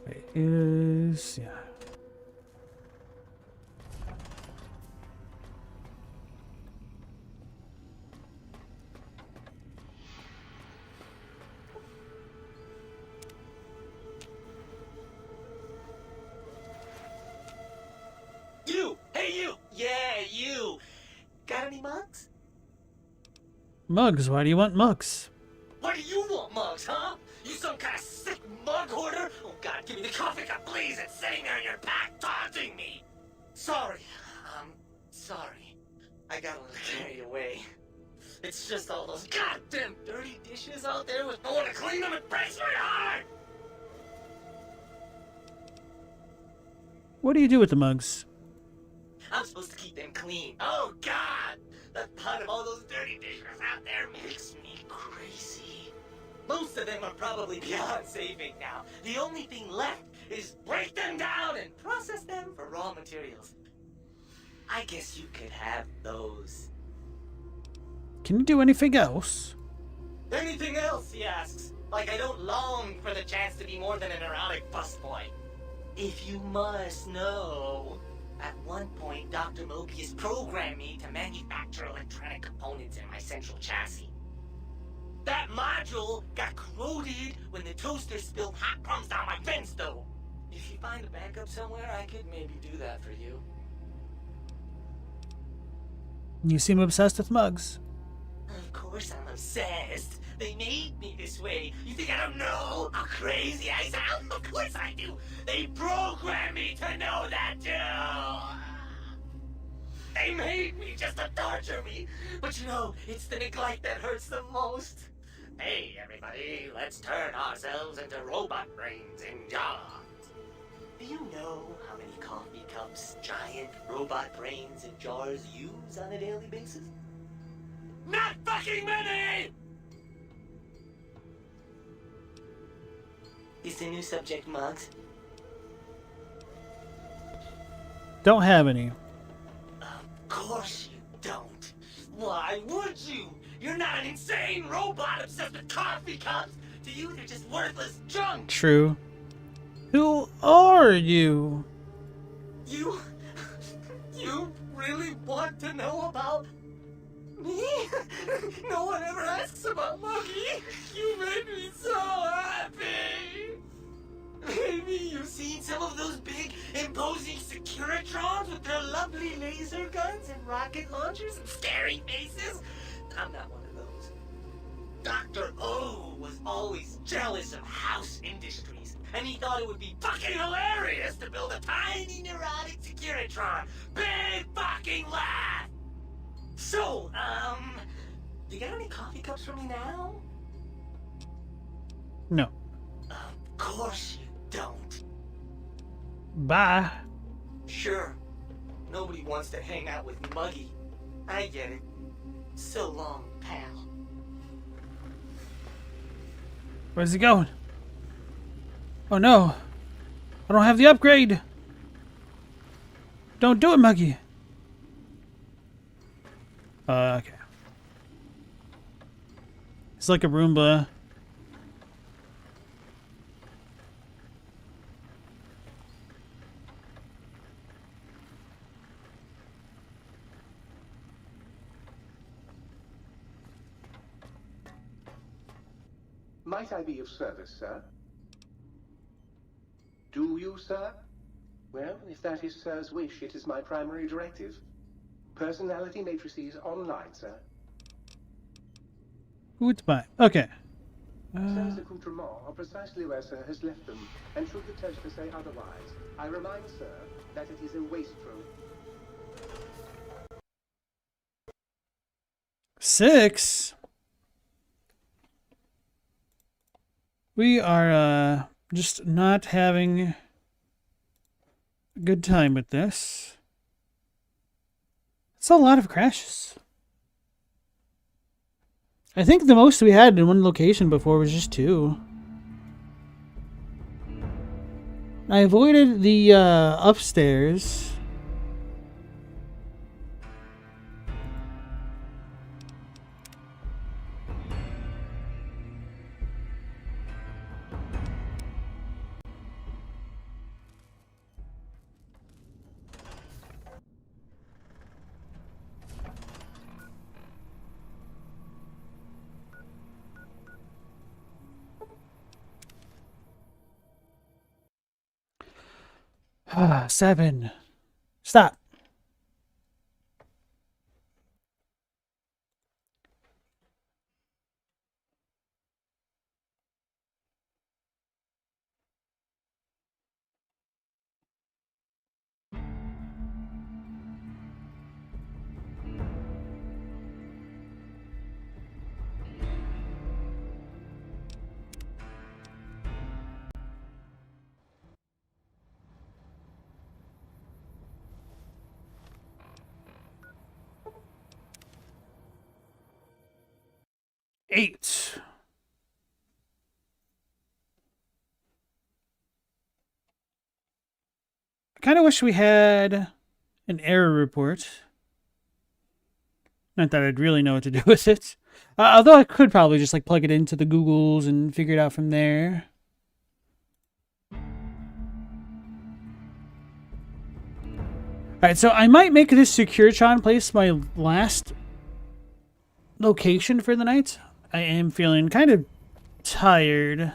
[SPEAKER 1] It is, yeah.
[SPEAKER 9] You! Hey, you! Yeah, you! Got any mugs?
[SPEAKER 1] Mugs? Why do you want mugs?
[SPEAKER 9] What do you want, mugs, huh? You some kind of sick mug hoarder? Oh, God, give me the coffee cup, please! It's sitting there in your back, taunting me! Sorry. Sorry. I got a little carried away. It's just all those goddamn dirty dishes out there with no one to clean them. It breaks my heart!
[SPEAKER 1] What do you do with the mugs?
[SPEAKER 9] I'm supposed to keep them clean. Oh, God! The thought of all those dirty dishes out there makes me crazy. Most of them are probably beyond saving now. The only thing left is break them down and process them for raw materials. I guess you could have those.
[SPEAKER 1] Can you do anything else?
[SPEAKER 9] Anything else, he asks. Like I don't long for the chance to be more than an erotic busboy. If you must know, at one point, Dr. Mobius programmed me to manufacture electronic components in my central chassis. That module got corroded when the toaster spilled hot crumbs down my vents, though. If you find a backup somewhere, I could maybe do that for you.
[SPEAKER 1] You seem obsessed with mugs.
[SPEAKER 9] Of course I'm obsessed. They made me this way. You think I don't know how crazy I sound? Of course I do. They programmed me to know that too. They made me just to torture me. But you know, it's the neglect that hurts the most. Hey, everybody, let's turn ourselves into robot brains in jars. Do you know how many coffee cups giant robot brains in jars use on a daily basis? Not fucking many! Is the new subject mugs?
[SPEAKER 1] Don't have any.
[SPEAKER 9] Of course you don't. Why would you? You're not an insane robot obsessed with coffee cups. To you, they're just worthless junk.
[SPEAKER 1] True. Who are you?
[SPEAKER 9] You really want to know about me? No one ever asks about Muggy. You made me so happy. Maybe you've seen some of those big, imposing Securitrons with their lovely laser guns and rocket launchers and scary faces. I'm not one of those. Dr. O was always jealous of House Industries, and he thought it would be fucking hilarious to build a tiny neurotic Securitron. Big fucking laugh! So, you got any coffee cups for me now?
[SPEAKER 1] No.
[SPEAKER 9] Of course you don't.
[SPEAKER 1] Bye.
[SPEAKER 9] Sure. Nobody wants to hang out with Muggy. I get it. So long, pal.
[SPEAKER 1] Where's he going? Oh no. I don't have the upgrade. Don't do it, Muggy. Okay. It's like a Roomba.
[SPEAKER 6] Might I be of service, sir? Do you, sir? Well, if that is sir's wish, it is my primary directive. Personality matrices online, sir.
[SPEAKER 1] Goodbye. Okay.
[SPEAKER 6] Sir's accoutrements are precisely where sir has left them, and should the toaster say otherwise, I remind sir that it is a wastrel.
[SPEAKER 1] 6. We are just not having a good time with this. It's a lot of crashes. I think the most we had in one location before was just 2. I avoided the upstairs. Ah, 7. Stop. Eight. I kind of wish we had an error report. Not that I'd really know what to do with it. Although I could probably just like plug it into the Googles and figure it out from there. Alright, so I might make this Securitron place my last location for the night. I am feeling kind of tired.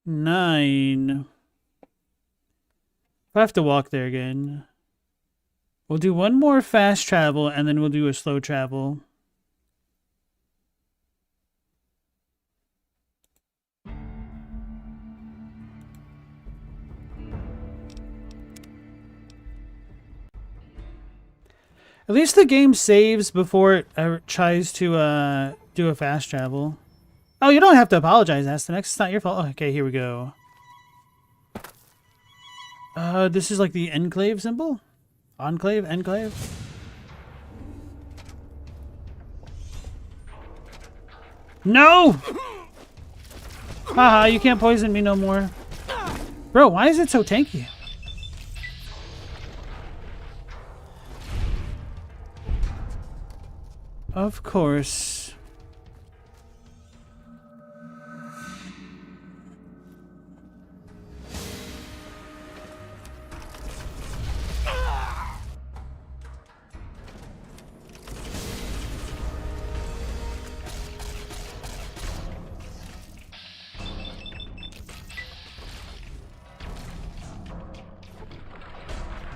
[SPEAKER 1] Nine. I have to walk there again. We'll do one more fast travel and then we'll do a slow travel. At least the game saves before it tries to do a fast travel. Oh, you don't have to apologize, Astanex. It's not your fault. Oh, okay, here we go. This is like the enclave symbol? Enclave? Enclave? No! Haha, you can't poison me no more. Bro, why is it so tanky? Of course.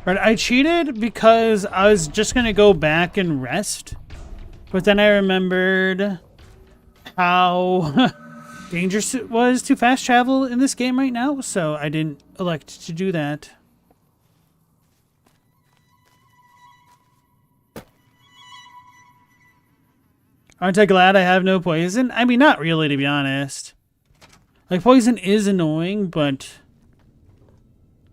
[SPEAKER 1] Right, I cheated because I was just gonna go back and rest. But then I remembered how dangerous it was to fast travel in this game right now, so I didn't elect to do that. Aren't I glad I have no poison? I mean, not really, to be honest. Like, poison is annoying, but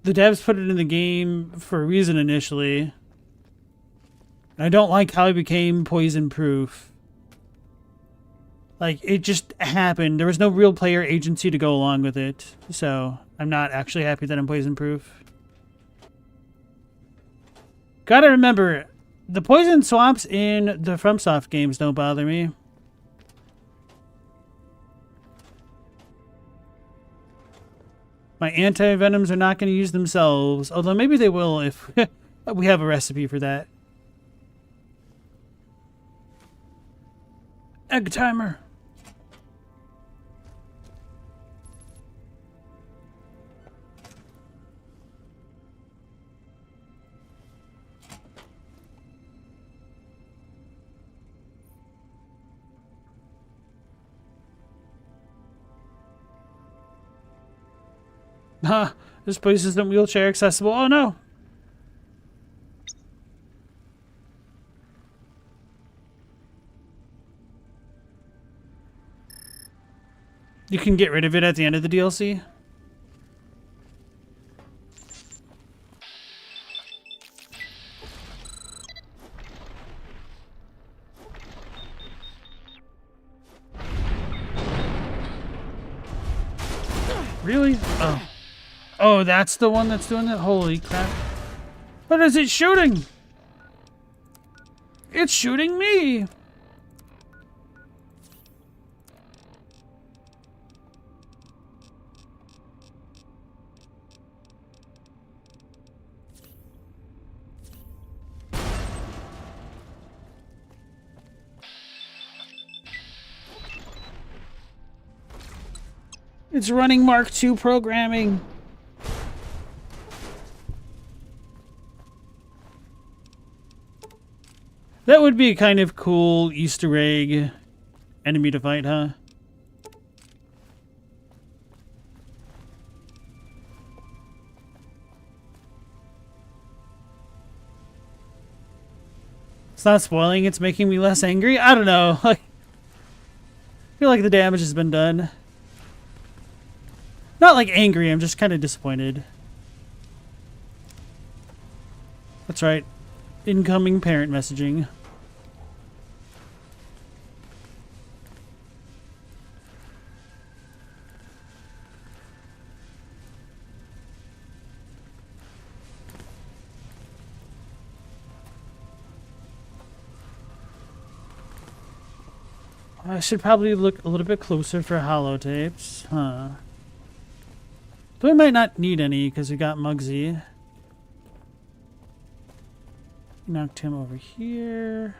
[SPEAKER 1] the devs put it in the game for a reason initially. I don't like how it became poison-proof. Like, it just happened. There was no real player agency to go along with it. So, I'm not actually happy that I'm poison-proof. Gotta remember, the poison swamps in the FromSoft games don't bother me. My anti-venoms are not going to use themselves. Although maybe they will if we have a recipe for that. Egg timer. This place isn't wheelchair accessible. Oh no. You can get rid of it at the end of the DLC. Really? Oh. Oh, that's the one that's doing that? Holy crap. What is it shooting? It's shooting me! It's running Mark II programming. That would be a kind of cool Easter egg enemy to fight, huh? It's not spoiling, it's making me less angry. I don't know. I feel like the damage has been done. Not like angry, I'm just kind of disappointed. That's right. Incoming parent messaging. I should probably look a little bit closer for holotapes, huh? Though we might not need any because we got Muggsy. Knocked him over here.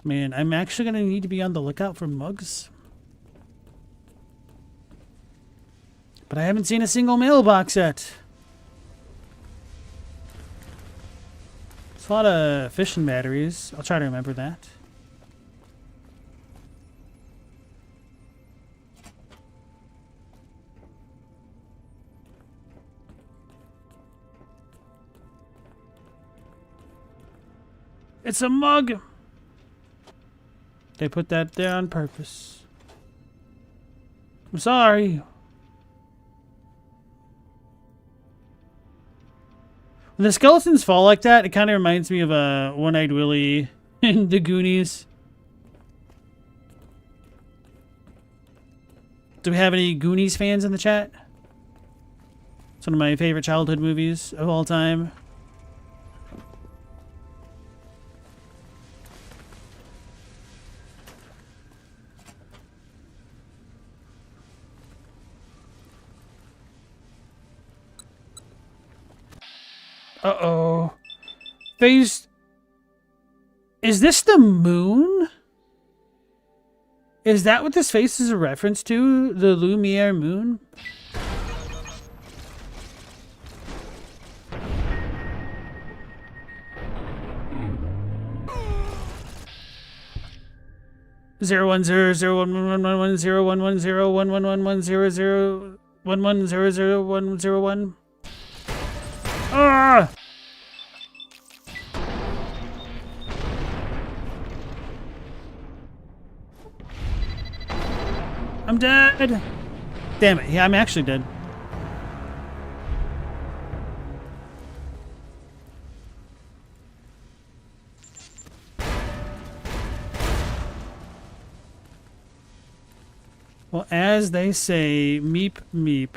[SPEAKER 1] Man, I'm actually going to need to be on the lookout for Muggs. But I haven't seen a single mailbox yet. It's a lot of fishing batteries. I'll try to remember that. It's a mug! They put that there on purpose. I'm sorry. When the skeletons fall like that, it kind of reminds me of One-Eyed Willy in the Goonies. Do we have any Goonies fans in the chat? It's one of my favorite childhood movies of all time. Uh-oh. Phase... Is this the moon? Is that what this face is a reference to? The Lumiere moon? Zero one zero zero one one one one zero one one zero one one one one zero zero 1100101. Ah! I'm dead. Damn it. Yeah, I'm actually dead. Well, as they say, meep meep.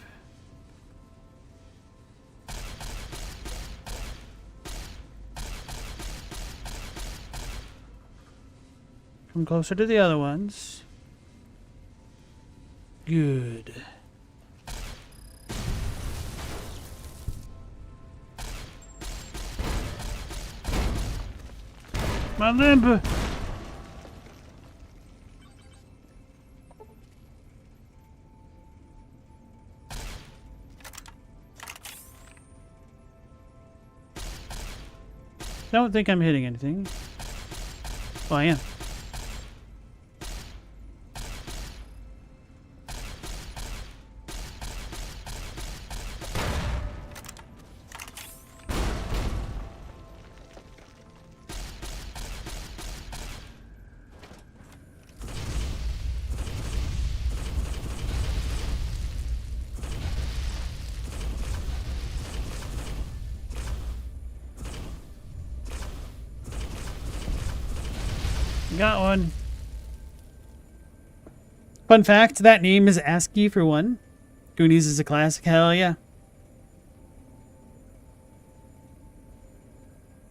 [SPEAKER 1] Come closer to the other ones. Good. My limb. Don't think I'm hitting anything. Well, I am. Got one. Fun fact, that name is ASCII for one. Goonies is a classic. Hell yeah.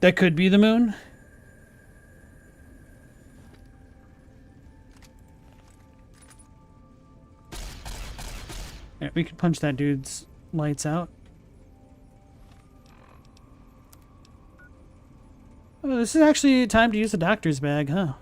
[SPEAKER 1] That could be the moon. Yeah, we can punch that dude's lights out. Oh, this is actually time to use the doctor's bag, huh?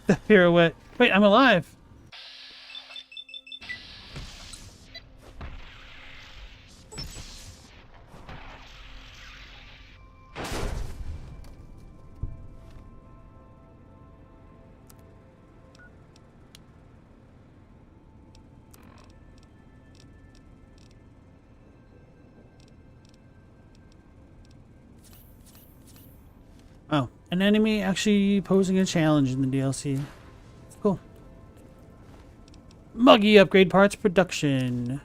[SPEAKER 1] The pirouette. Wait, I'm alive. Oh, an enemy actually posing a challenge in the DLC. Cool. Muggy upgrade parts production.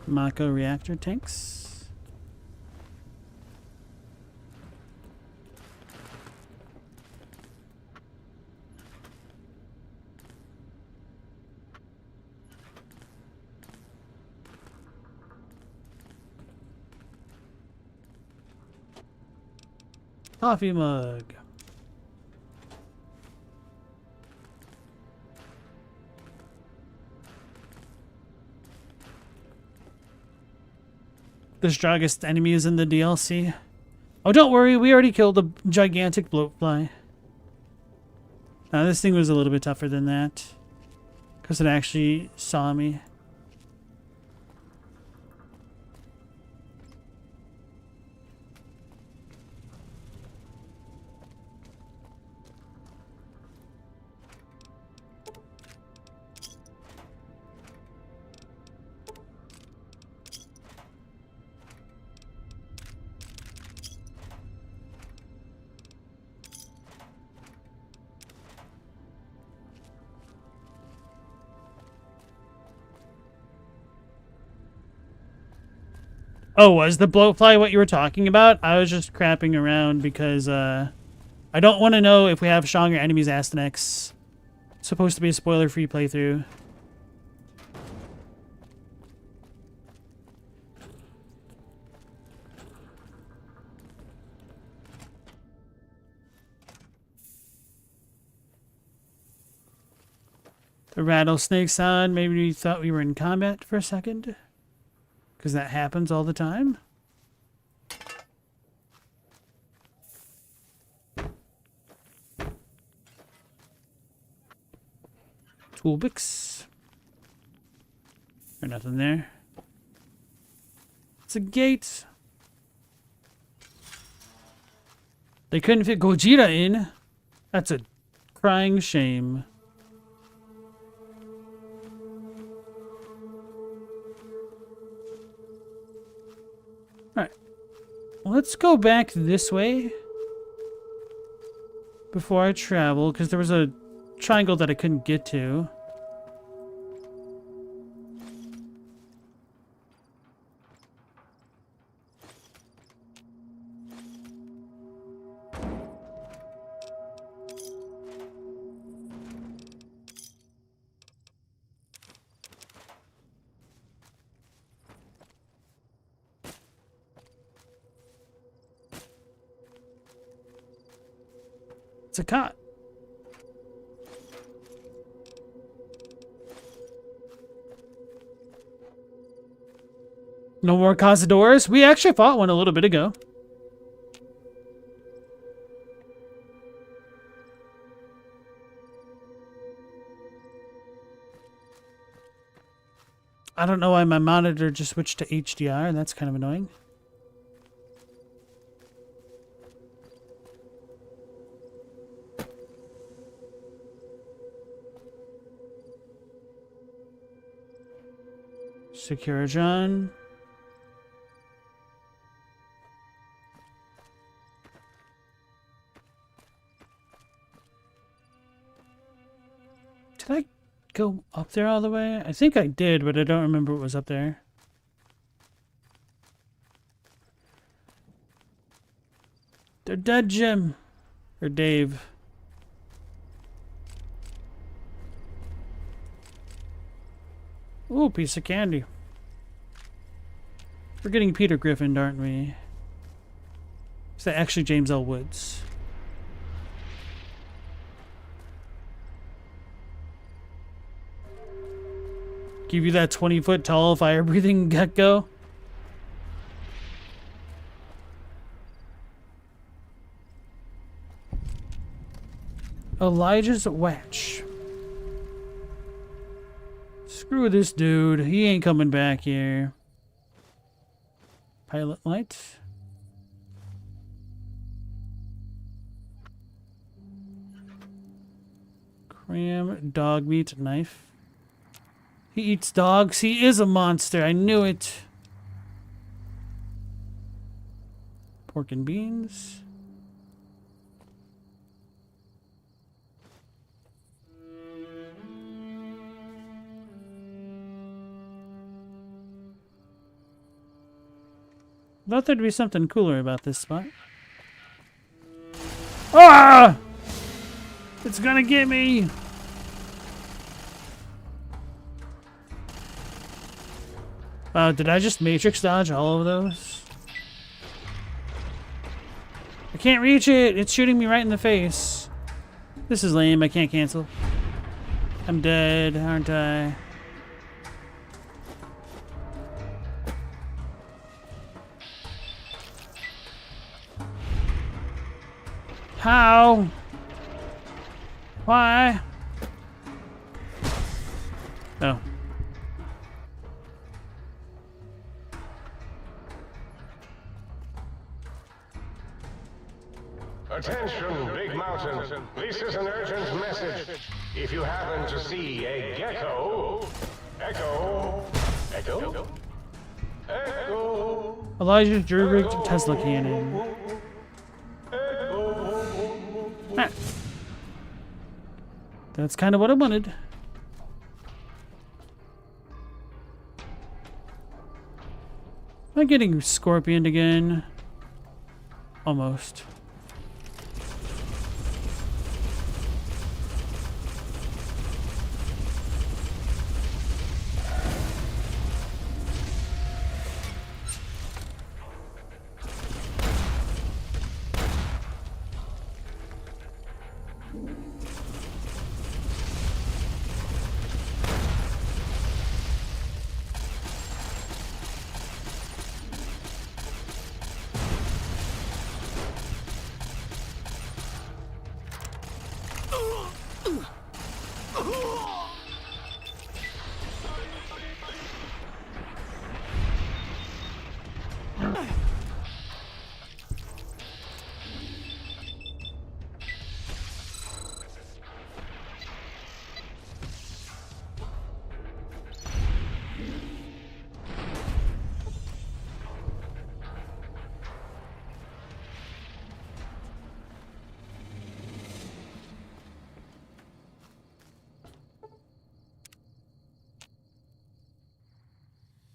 [SPEAKER 1] Mako reactor tanks. Coffee mug. The strongest enemy is in the DLC. Oh, don't worry, we already killed the gigantic bloatfly. Now, this thing was a little bit tougher than that, because it actually saw me. Oh, was the bloatfly what you were talking about? I was just crapping around because I don't want to know if we have stronger enemies Astanex. It's supposed to be a spoiler-free playthrough. The rattlesnake sound, maybe we thought we were in combat for a second. Because that happens all the time. Toolbox. There's nothing there. It's a gate. They couldn't fit Gogeta in. That's a crying shame. Alright. Let's go back this way before I travel, because there was a triangle that I couldn't get to. It's a cot. No more cazadores? We actually fought one a little bit ago. I don't know why my monitor just switched to HDR, and that's kind of annoying. Secure John. Did I go up there all the way? I think I did, but I don't remember what was up there. They're dead, Jim. Or Dave. Ooh, piece of candy. We're getting Peter Griffin, aren't we? Is that actually James L. Woods? Give you that 20-foot tall fire-breathing gecko? Elijah's Watch. Screw this dude. He ain't coming back here. Pilot light. Cram dog meat knife. He eats dogs. He is a monster. I knew it. Pork and beans. Thought there'd be something cooler about this spot. Ah! It's gonna get me! Did I just matrix dodge all of those? I can't reach it! It's shooting me right in the face. This is lame. I can't cancel. I'm dead, aren't I? How? Why? Oh.
[SPEAKER 4] Attention, Big Mountain. This is an urgent message. If you happen to see a gecko, echo,
[SPEAKER 1] Elijah Drew Tesla cannon. Ah. That's kind of what I wanted. Am I getting scorpioned again? Almost.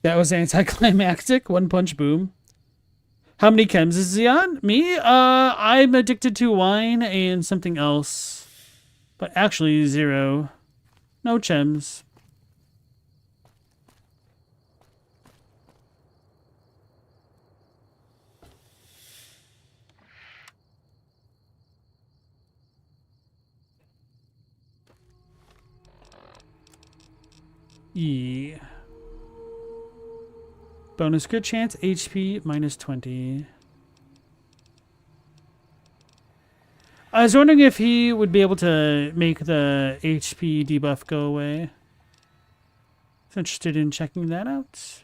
[SPEAKER 1] That was anticlimactic. One punch boom. How many chems is he on? Me? I'm addicted to wine and something else. But actually 0. No chems. Yeah. Bonus crit chance, HP minus 20. I was wondering if he would be able to make the HP debuff go away. Interested in checking that out.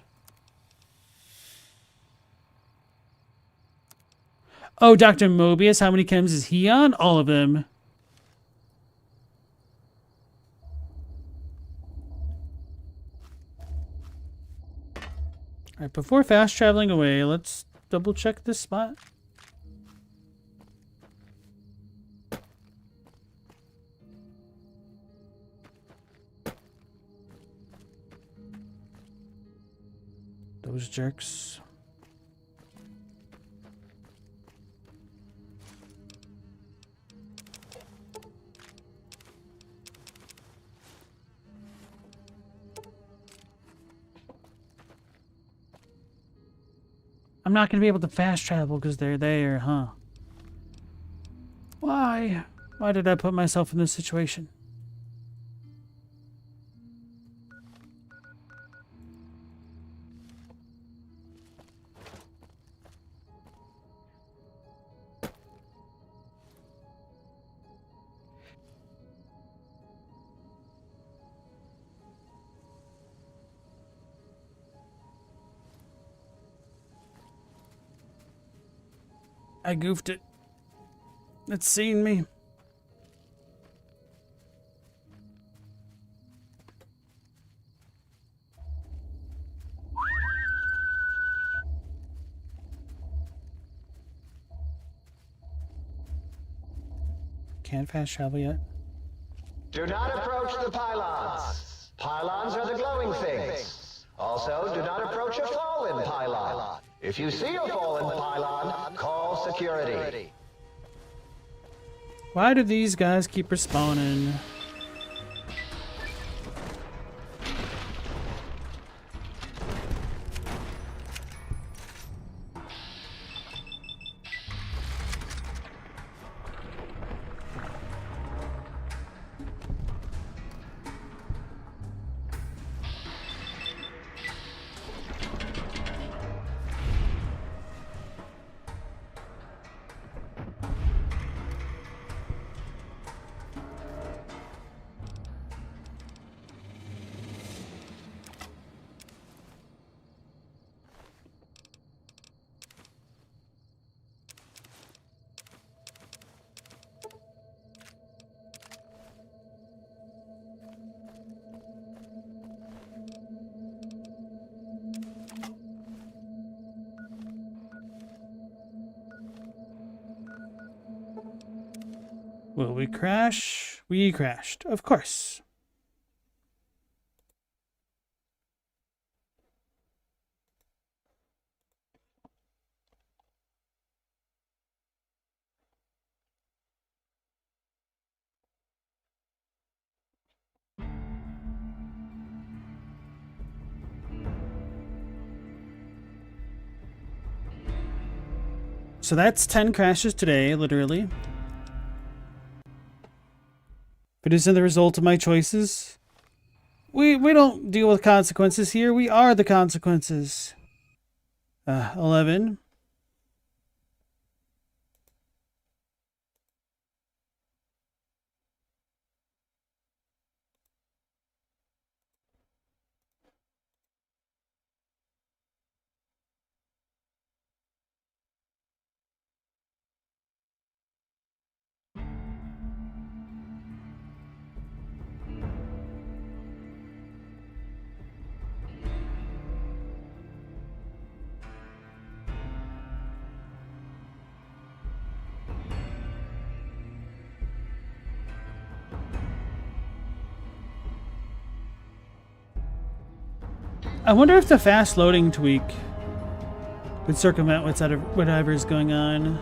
[SPEAKER 1] Oh, Dr. Mobius, how many chems is he on? All of them. Alright, before fast traveling away, let's double check this spot. Those jerks. I'm not going to be able to fast travel because they're there, huh? Why? Why did I put myself in this situation? I goofed it. It's seen me. Can't fast travel yet.
[SPEAKER 2] Do not approach the pylons. Pylons are the glowing things. Also, do not approach a fallen pylon. If you see a fallen pylon, call security.
[SPEAKER 1] Why do these guys keep respawning? Will we crash? We crashed, of course. So that's 10 crashes today, literally. If it isn't the result of my choices, we don't deal with consequences here. We are the consequences. 11. I wonder if the fast loading tweak would circumvent whatever is going on.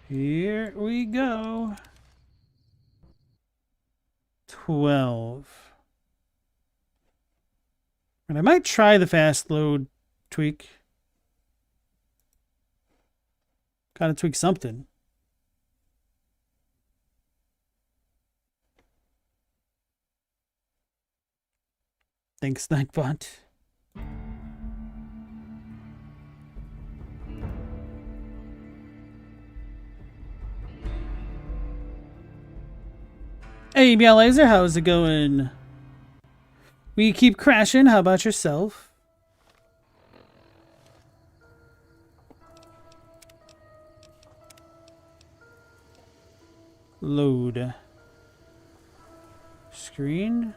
[SPEAKER 1] Here we go. 12. And I might try the fast load tweak. Gotta tweak something. Thanks, Nightbot. Hey, Meow Laser, how's it going? We keep crashing. How about yourself? Load. Screen.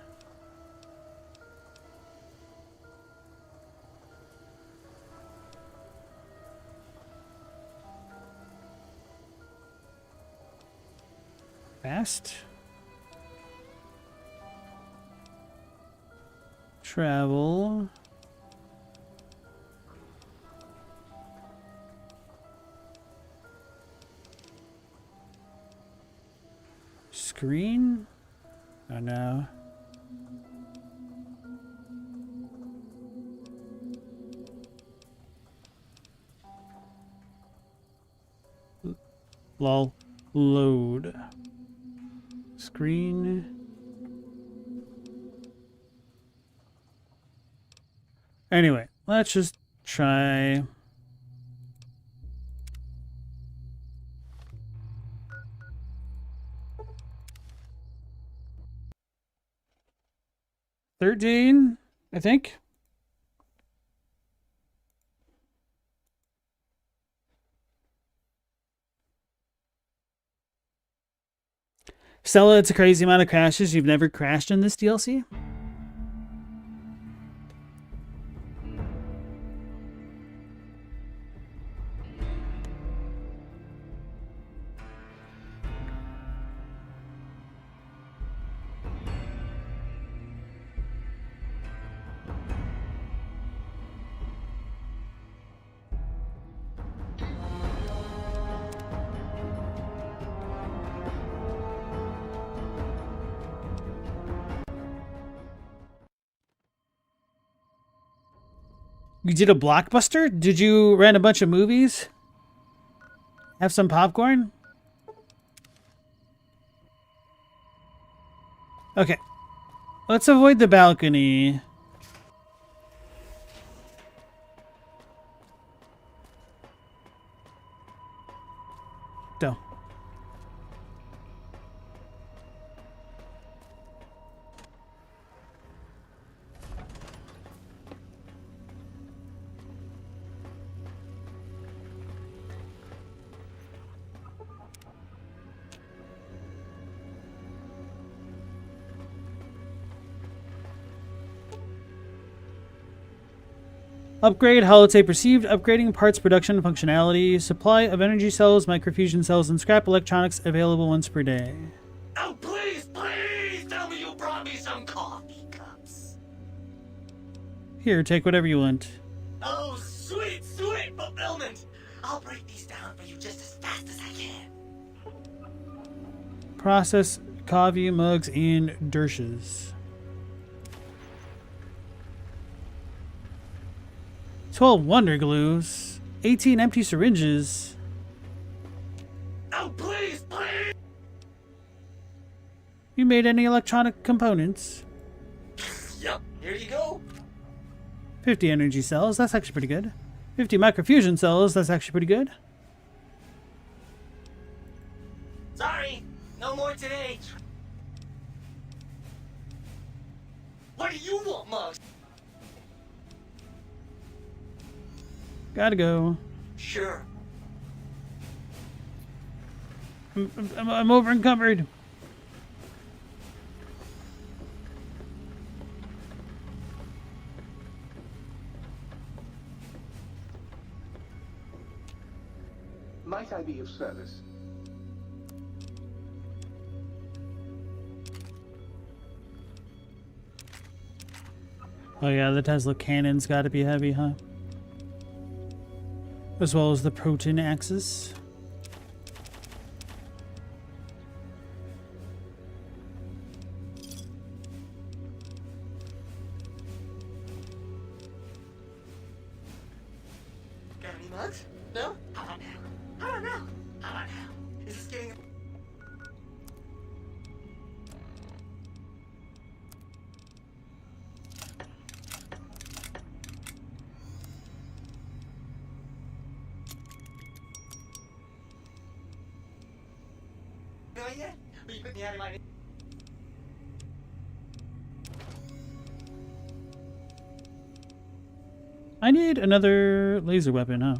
[SPEAKER 1] Fast. Travel. Screen. Oh no. Lol. Load. Screen. Anyway, let's just try. $13, I think. Stella, it's a crazy amount of crashes. You've never crashed in this DLC? You did a blockbuster? Did you rent a bunch of movies? Have some popcorn? Okay. Let's avoid the balcony. Go. Upgrade, holotape received, upgrading parts production functionality, supply of energy cells, microfusion cells, and scrap electronics available once per day.
[SPEAKER 9] Oh, please, please tell me you brought me some coffee cups.
[SPEAKER 1] Here, take whatever you want.
[SPEAKER 9] Oh, sweet, sweet fulfillment. I'll break these down for you just as fast as I can.
[SPEAKER 1] Process coffee mugs and dershes. 12 wonder glues, 18 empty syringes.
[SPEAKER 9] Oh, please, please.
[SPEAKER 1] You made any electronic components?
[SPEAKER 9] Yep, here you go.
[SPEAKER 1] 50 energy cells, that's actually pretty good. 50 microfusion cells, that's actually pretty good.
[SPEAKER 9] Sorry, no more today. What do you want, Mugs?
[SPEAKER 1] Gotta go.
[SPEAKER 9] Sure.
[SPEAKER 1] I'm over encumbered.
[SPEAKER 6] Might I be of service?
[SPEAKER 1] Oh yeah, the Tesla cannon's gotta be heavy, huh? As well as the proton axis.
[SPEAKER 9] Got any mugs? No? How about now? How about now? How about now? Is this getting... Not yet? Will you put me out of my...
[SPEAKER 1] I need another laser weapon, huh?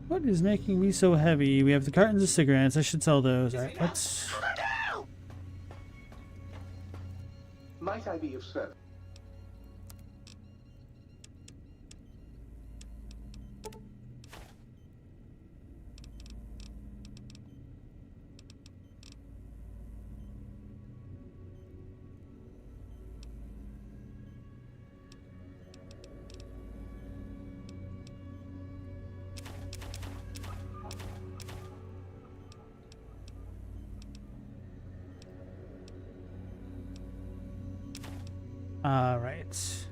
[SPEAKER 1] What is making me so heavy? We have the cartons of cigarettes. I should sell those. All right, let's...
[SPEAKER 6] Might I be of service?
[SPEAKER 1] All right.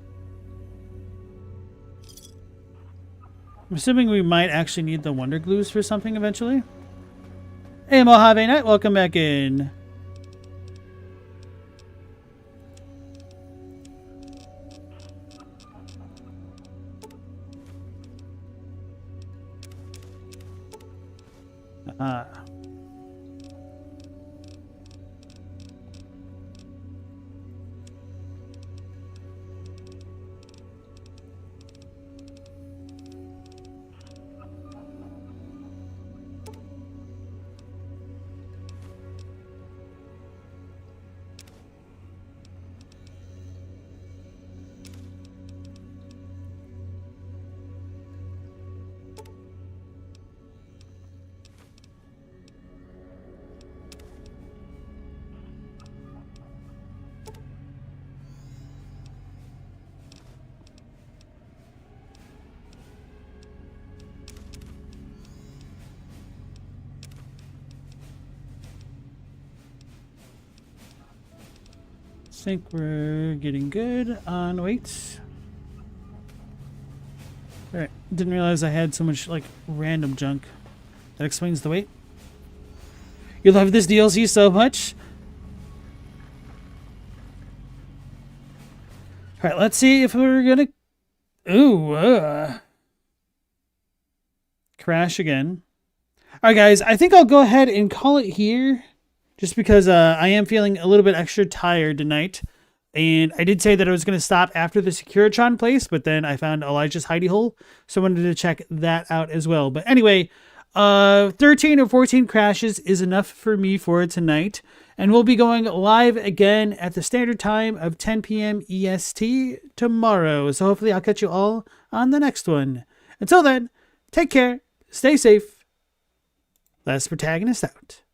[SPEAKER 1] I'm assuming we might actually need the Wonder Glues for something eventually. Hey, Mojave Knight, welcome back in. Think we're getting good on weights. Alright, didn't realize I had so much like random junk. That explains the weight. You love this DLC so much? Alright, let's see if we're gonna... Ooh, crash again. Alright guys, I think I'll go ahead and call it here. Just because I am feeling a little bit extra tired tonight. And I did say that I was going to stop after the Securitron place, but then I found Elijah's hidey hole. So I wanted to check that out as well. But anyway, 13 or 14 crashes is enough for me for tonight. And we'll be going live again at the standard time of 10 p.m. EST tomorrow. So hopefully I'll catch you all on the next one. Until then, take care, stay safe. Last Protagonist out.